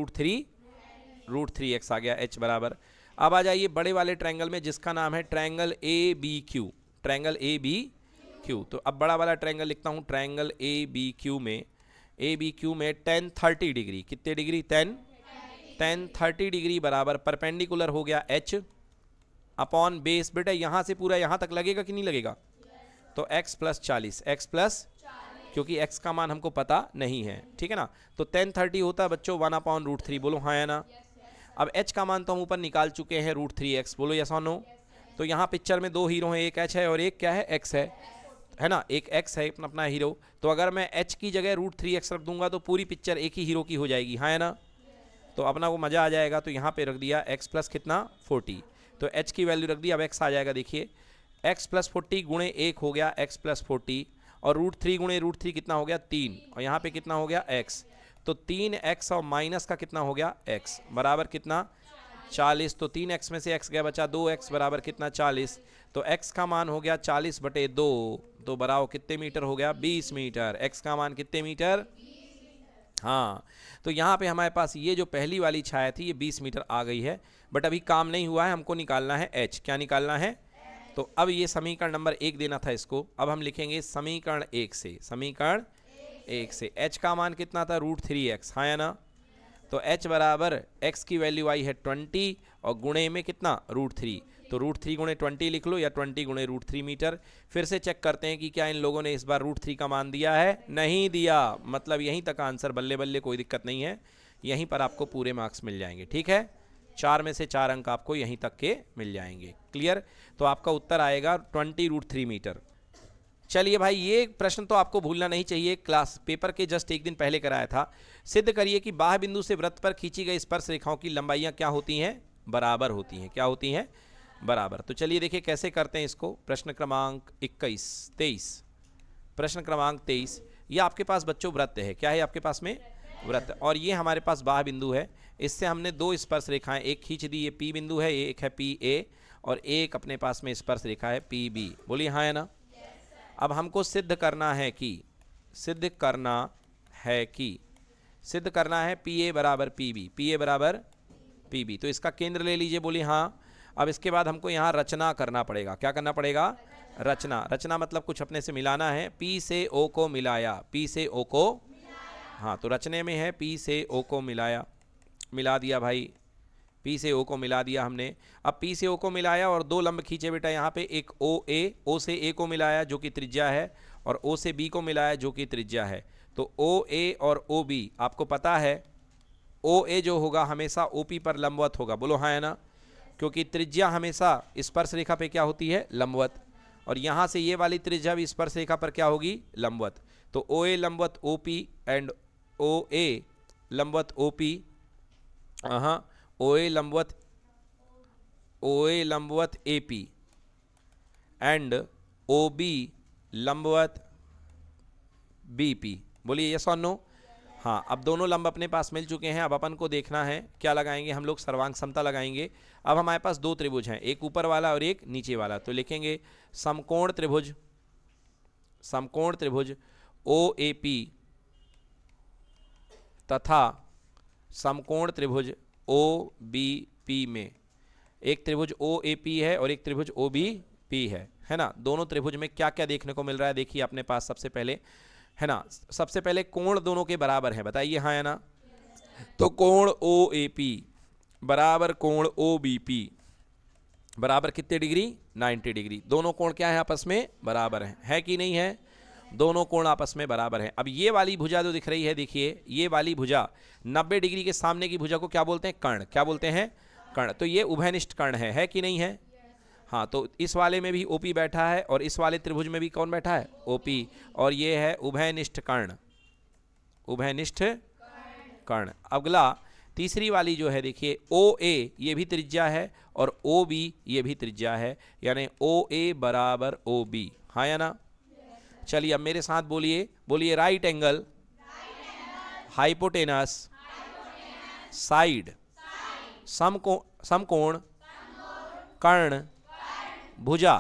√3x आ गया h बराबर। अब आ जाइए बड़े वाले ट्रायंगल में जिसका नाम है ट्रायंगल ABQ। ट्रायंगल ABQ, तो अब बड़ा वाला ट्रायंगल लिखता हूँ। ट्रायंगल ABQ में tan 30 डिग्री, कितने डिग्री? tan 30 डिग्री बराबर परपेंडिकुलर हो गया h अपॉन बेस। बेटा यहाँ से पूरा यहाँ तक लगेगा कि नहीं लगेगा? तो x प्लस 40, क्योंकि x का मान हमको पता नहीं है, ठीक है ना? तो tan 30 होता है बच्चों 1/√3। बोलो हाँ या ना? अब h का मान तो हम ऊपर निकाल चुके हैं √3x। बोलो यस और नो? तो यहाँ पिक्चर में दो हीरो हैं, एक h है और एक क्या है? x है ना? एक x है अपना हीरो। तो अगर मैं h की जगह √3x रख दूंगा तो पूरी पिक्चर एक ही हीरो की हो जाएगी। हाँ है ना? तो अपना वो मज़ा आ जाएगा। तो यहाँ पे रख दिया x प्लस कितना? 40। तो h की वैल्यू रख दी। अब x आ जाएगा, देखिए x प्लस 40 गुणे 1 हो गया x प्लस 40, और √3 गुणे √3 कितना हो गया? 3, और यहाँ पे कितना हो गया? x। तो 3x और माइनस का कितना हो गया? x बराबर कितना? 40। तो 3x में से x गया, बचा 2x बराबर कितना? 40। तो x का मान हो गया 40 बटे 2। तो बराबर कितने मीटर हो गया? 20 मीटर। x का मान कितने मीटर? हाँ, तो यहाँ पे हमारे पास ये जो पहली वाली छाया थी ये 20 मीटर आ गई है। बट अभी काम नहीं हुआ है, हमको निकालना है h। क्या निकालना है? तो अब ये समीकरण नंबर 1 देना था इसको। अब हम लिखेंगे समीकरण 1 से। समीकरण 1 से h का मान कितना था? √3x। हाँ या ना? तो h बराबर x की वैल्यू आई है 20 और गुणे में कितना? √3। तो √3 गुणे 20 लिख लो, या 20 गुणे √3 मीटर। फिर से चेक करते हैं कि क्या इन लोगों ने इस बार √3 का मान दिया है? नहीं दिया। मतलब यहीं तक आंसर, बल्ले बल्ले, कोई दिक्कत नहीं है, यहीं पर आपको पूरे मार्क्स मिल जाएंगे। ठीक है, 4 में से 4 अंक आपको यहीं तक के मिल जाएंगे। क्लियर? तो आपका उत्तर आएगा 20√3 मीटर। चलिए भाई, ये प्रश्न तो आपको भूलना नहीं चाहिए, क्लास पेपर के जस्ट एक दिन पहले कराया था। सिद्ध करिए कि बाह्य बिंदु से वृत्त पर खींची गई स्पर्श रेखाओं की लंबाइयां क्या होती हैं? बराबर होती हैं। क्या होती हैं? बराबर। तो चलिए देखिए कैसे करते हैं इसको। प्रश्न क्रमांक 23। प्रश्न क्रमांक 23, ये आपके पास बच्चों वृत्त है। क्या है आपके पास में? वृत्त। और ये हमारे पास बाह्य बिंदु है। इससे हमने दो स्पर्श रेखाएं एक खींच दी, ये पी बिंदु है, एक है पी ए, और एक अपने पास में स्पर्श रेखा है पी बी। बोलिए हाँ है ना? अब हमको सिद्ध करना है पी ए बराबर पी बी, पी ए बराबर पी बी। तो इसका केंद्र ले लीजिए। बोलिए हाँ। अब इसके बाद हमको यहाँ रचना करना पड़ेगा। क्या करना पड़ेगा? रचना मतलब कुछ अपने से मिलाना है। पी से ओ को मिलाया, पी से ओ को, हाँ तो रचने में है पी से ओ को मिला दिया भाई, पी से ओ को मिला दिया हमने। अब पी से ओ को मिलाया और दो लंब खींचे बेटा यहाँ पे, एक ओ ए, ओ से ए को मिलाया जो कि त्रिज्या है, और ओ से बी को मिलाया जो कि त्रिज्या है। तो ओ ए और ओ बी, आपको पता है ओ ए जो होगा हमेशा ओ पी पर लंबवत होगा। बोलो हाँ है ना? क्योंकि त्रिज्या हमेशा स्पर्श रेखा पे क्या होती है? लंबवत। और यहाँ से ये वाली त्रिज्या भी स्पर्श रेखा पर क्या होगी? लंबवत। तो ओ ए लंबवत O P and O A लंबवत ओ पी, हाँ ओ ए लंबवत A P and O B लंबवत बी पी। बोलिए यस और नो? हाँ, अब दोनों लंब अपने पास मिल चुके हैं। अब अपन को देखना है क्या लगाएंगे हम लोग? सर्वांग समता लगाएंगे। अब हमारे पास दो त्रिभुज हैं, एक ऊपर वाला और एक नीचे वाला। तो लिखेंगे समकोण त्रिभुज ओ ए पी तथा समकोण त्रिभुज ओ बी पी में एक त्रिभुज ओ ए पी है और एक त्रिभुज ओ बी पी है ना? दोनों त्रिभुज में क्या क्या देखने को मिल रहा है? देखिए अपने पास सबसे पहले, है ना, सबसे पहले कोण दोनों के बराबर है। बताइए हाँ है ना? तो कोण ओ ए पी बराबर कोण ओ बी पी बराबर कितने डिग्री? 90 डिग्री। दोनों कोण क्या है? आपस में बराबर है कि नहीं है? दोनों कोण आपस में बराबर हैं। अब ये वाली भुजा जो दिख रही है, देखिए ये वाली भुजा 90 डिग्री के सामने की भुजा को क्या बोलते हैं? कर्ण। क्या बोलते हैं? कर्ण। तो ये उभयनिष्ठ कर्ण है कि नहीं है? हाँ, तो इस वाले में भी ओपी बैठा है और इस वाले त्रिभुज में भी कौन बैठा है? ओपी। और ये है उभयनिष्ठ कर्ण, उभयनिष्ठ कर्ण। अगला तीसरी वाली जो है देखिए ओ ए, ये भी त्रिज्या है, और ओ बी ये भी त्रिज्या है, यानी ओ ए बराबर ओ बी। हाँ या ना? चलिए अब मेरे साथ बोलिए राइट एंगल, हाइपोटेनस, साइड, समकोण, कर्ण, भुजा।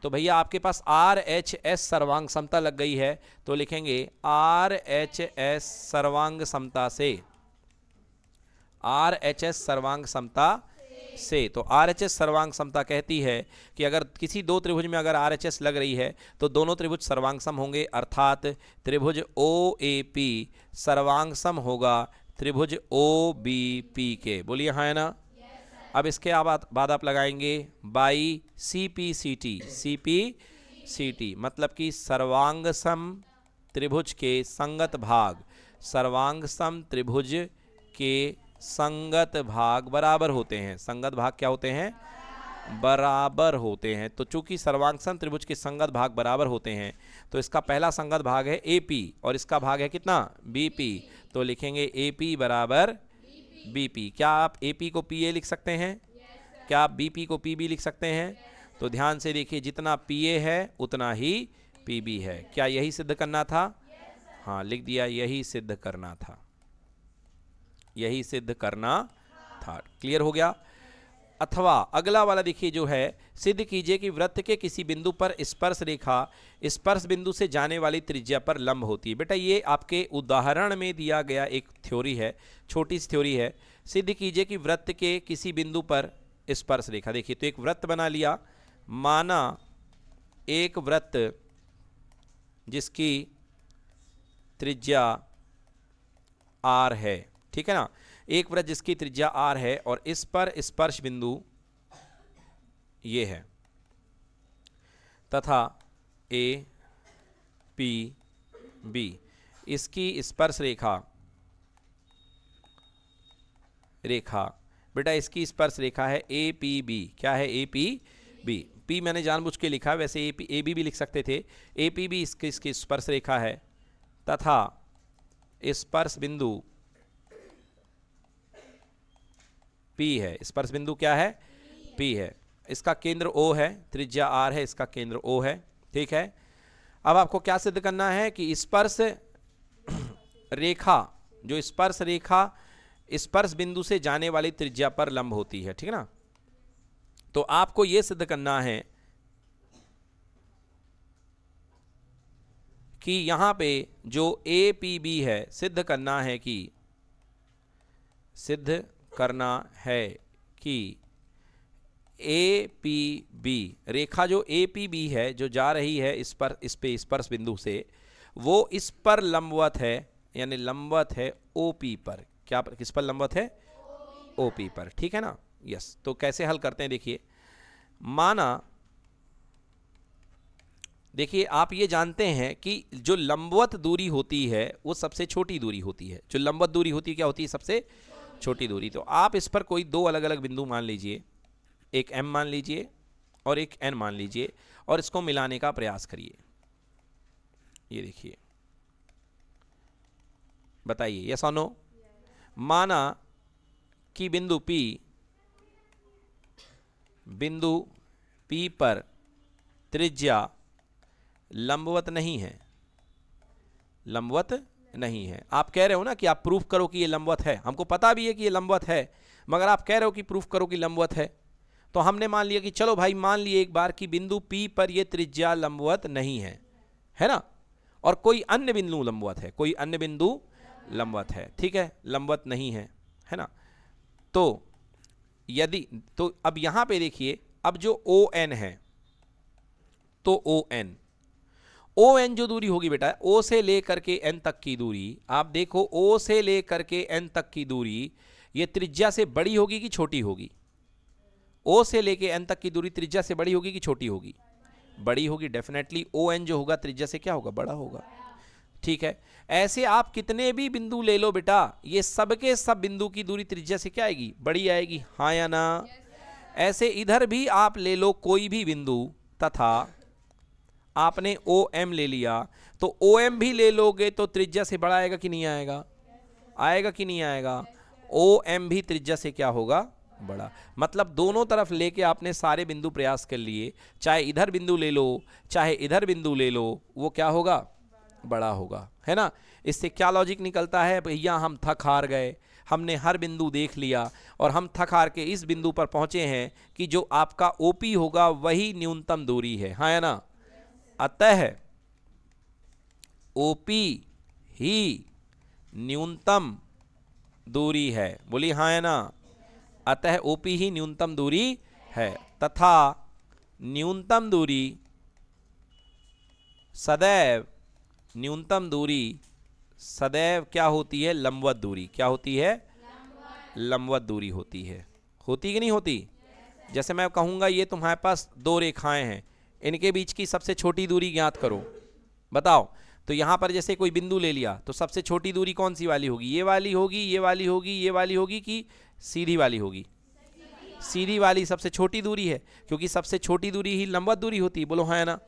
तो भैया आपके पास आर एच एस सर्वांग समता लग गई है। तो लिखेंगे आर एच एस सर्वांग समता से, आर एच एस सर्वांग समता से। तो आर एच एस सर्वांग समता कहती है कि अगर किसी दो त्रिभुज में अगर आर एच एस लग रही है तो दोनों त्रिभुज सर्वांगसम होंगे, अर्थात त्रिभुज ओ ए पी सर्वांगसम होगा त्रिभुज ओ बी पी के। बोलिए हाँ है ना? अब इसके बाद आप लगाएंगे by C P C T, मतलब कि सर्वांगसम त्रिभुज के संगत भाग, सर्वांगसम त्रिभुज के संगत भाग बराबर होते हैं। संगत भाग क्या होते हैं? बराबर होते हैं। तो चूंकि सर्वांगसम त्रिभुज के संगत भाग बराबर होते हैं, तो इसका पहला संगत भाग है AP और इसका भाग है कितना? BP। तो लिखेंगे AP बराबर BP। क्या आप AP को PA लिख सकते हैं? क्या आप BP को PB लिख सकते हैं? तो ध्यान से देखिए, जितना PA है उतना ही PB है। क्या यही सिद्ध करना था? हाँ, लिख दिया, यही सिद्ध करना था, यही सिद्ध करना था। क्लियर हो गया? अथवा अगला वाला देखिए जो है, सिद्ध कीजिए कि वृत्त के किसी बिंदु पर स्पर्श रेखा स्पर्श बिंदु से जाने वाली त्रिज्या पर लंब होती है। बेटा ये आपके उदाहरण में दिया गया एक थ्योरी है, छोटी सी थ्योरी है। सिद्ध कीजिए कि वृत्त के किसी बिंदु पर स्पर्श रेखा, देखिए तो एक वृत्त बना लिया, माना एक वृत्त जिसकी त्रिज्या r है, ठीक है ना, एक वृत्त जिसकी त्रिज्या r है और इस पर स्पर्श बिंदु ये है तथा A P B, इसकी स्पर्श रेखा बेटा इसकी स्पर्श रेखा है ए पी बी। क्या है? A P B. पी मैंने जानबूझ के लिखा, वैसे ए बी भी लिख सकते थे। ए पी बी इसकी स्पर्श रेखा है तथा स्पर्श बिंदु पी है। स्पर्श बिंदु क्या है? पी है। इसका केंद्र ओ है, त्रिज्या आर है, इसका केंद्र ओ है। ठीक है, अब आपको क्या सिद्ध करना है कि स्पर्श रेखा, जो स्पर्श रेखा स्पर्श बिंदु से जाने वाली त्रिज्या पर लंब होती है। ठीक है ना, तो आपको यह सिद्ध करना है कि यहां पे जो ए पी बी है, सिद्ध करना है कि ए पी बी रेखा, जो ए पी बी है, जो जा रही है इस पे स्पर्श बिंदु से, वो इस पर लंबवत है, यानी लंबवत है ओ पी पर। क्या पर? किस पर लंबवत है? ओ पी पर। ठीक है ना, यस। तो कैसे हल करते हैं देखिए। माना, देखिए आप ये जानते हैं कि जो लंबवत दूरी होती है वो सबसे छोटी दूरी होती है। जो लंबवत दूरी होती है क्या होती है? सबसे छोटी दूरी। तो आप इस पर कोई दो अलग अलग बिंदु मान लीजिए, एक m मान लीजिए और एक n मान लीजिए, और इसको मिलाने का प्रयास करिए। ये देखिए, बताइए यस और नो। माना कि बिंदु P पर त्रिज्या लंबवत नहीं है, लंबवत नहीं है। आप कह रहे हो ना कि आप प्रूफ करो कि ये लंबवत है। हमको पता भी है कि ये लंबवत है, मगर आप कह रहे हो कि प्रूफ करो कि लंबवत है। तो हमने मान लिया कि चलो भाई, मान लिए एक बार कि बिंदु P पर ये त्रिज्या लंबवत नहीं है ना, और कोई अन्य बिंदु लंबवत है, कोई अन्य बिंदु लंबवत है। ठीक है, लंबवत नहीं है ना। तो यदि, तो अब यहां पे देखिए, अब जो ON है, तो ON जो दूरी होगी बेटा, O से लेकर के N तक की दूरी, आप देखो O से लेकर के N तक की दूरी ये त्रिज्या से बड़ी होगी कि छोटी होगी? O से लेके N तक की दूरी त्रिज्या से बड़ी होगी कि छोटी होगी? बड़ी होगी। डेफिनेटली ON जो होगा त्रिज्या से क्या होगा? बड़ा होगा। ठीक है, ऐसे आप कितने भी बिंदु ले लो बेटा, ये सब के सब बिंदु की दूरी त्रिज्या से क्या आएगी? बड़ी आएगी। हाँ या ना? ऐसे इधर भी आप ले लो कोई भी बिंदु, तथा आपने OM ले लिया, तो OM भी ले लोगे तो त्रिज्या से बड़ा आएगा कि नहीं आएगा? आएगा कि नहीं आएगा? OM भी त्रिज्या से क्या होगा? बड़ा। मतलब दोनों तरफ लेके आपने सारे बिंदु प्रयास कर लिए, चाहे इधर बिंदु ले लो चाहे इधर बिंदु ले लो, वो क्या होगा? बड़ा होगा, है ना। इससे क्या लॉजिक निकलता है? भैया हम थक हार गए, हमने हर बिंदु देख लिया और हम थक हार के इस बिंदु पर पहुंचे हैं कि जो आपका OP होगा वही न्यूनतम दूरी है। हाँ या ना? अतः OP ही न्यूनतम दूरी है। बोली हाँ या ना? अतः OP ही न्यूनतम दूरी है, तथा न्यूनतम दूरी सदैव, न्यूनतम दूरी सदैव क्या होती है? लंबवत दूरी। क्या होती है? लंबवत दूरी होती है। होती कि नहीं होती? जैसे मैं कहूंगा ये तुम्हारे पास दो रेखाएं हैं, इनके बीच की सबसे छोटी दूरी ज्ञात करो, बताओ। तो यहां पर जैसे कोई बिंदु ले लिया, तो सबसे छोटी दूरी कौन सी वाली होगी? ये वाली होगी, ये वाली होगी, ये वाली होगी कि सीधी वाली होगी? सीधी वाली सबसे छोटी दूरी है, क्योंकि सबसे छोटी दूरी ही लंबवत दूरी होती है। बोलो हाँ ना?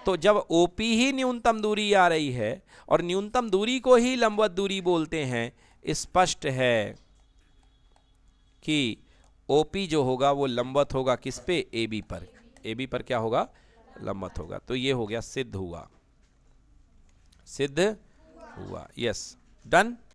तो जब OP ही न्यूनतम दूरी आ रही है और न्यूनतम दूरी को ही लंबवत दूरी बोलते हैं, स्पष्ट है कि OP जो होगा वो लंबवत होगा किस पे? AB पर। AB पर क्या होगा? लंबवत होगा। तो ये हो गया, सिद्ध हुआ, सिद्ध हुआ। Yes, done.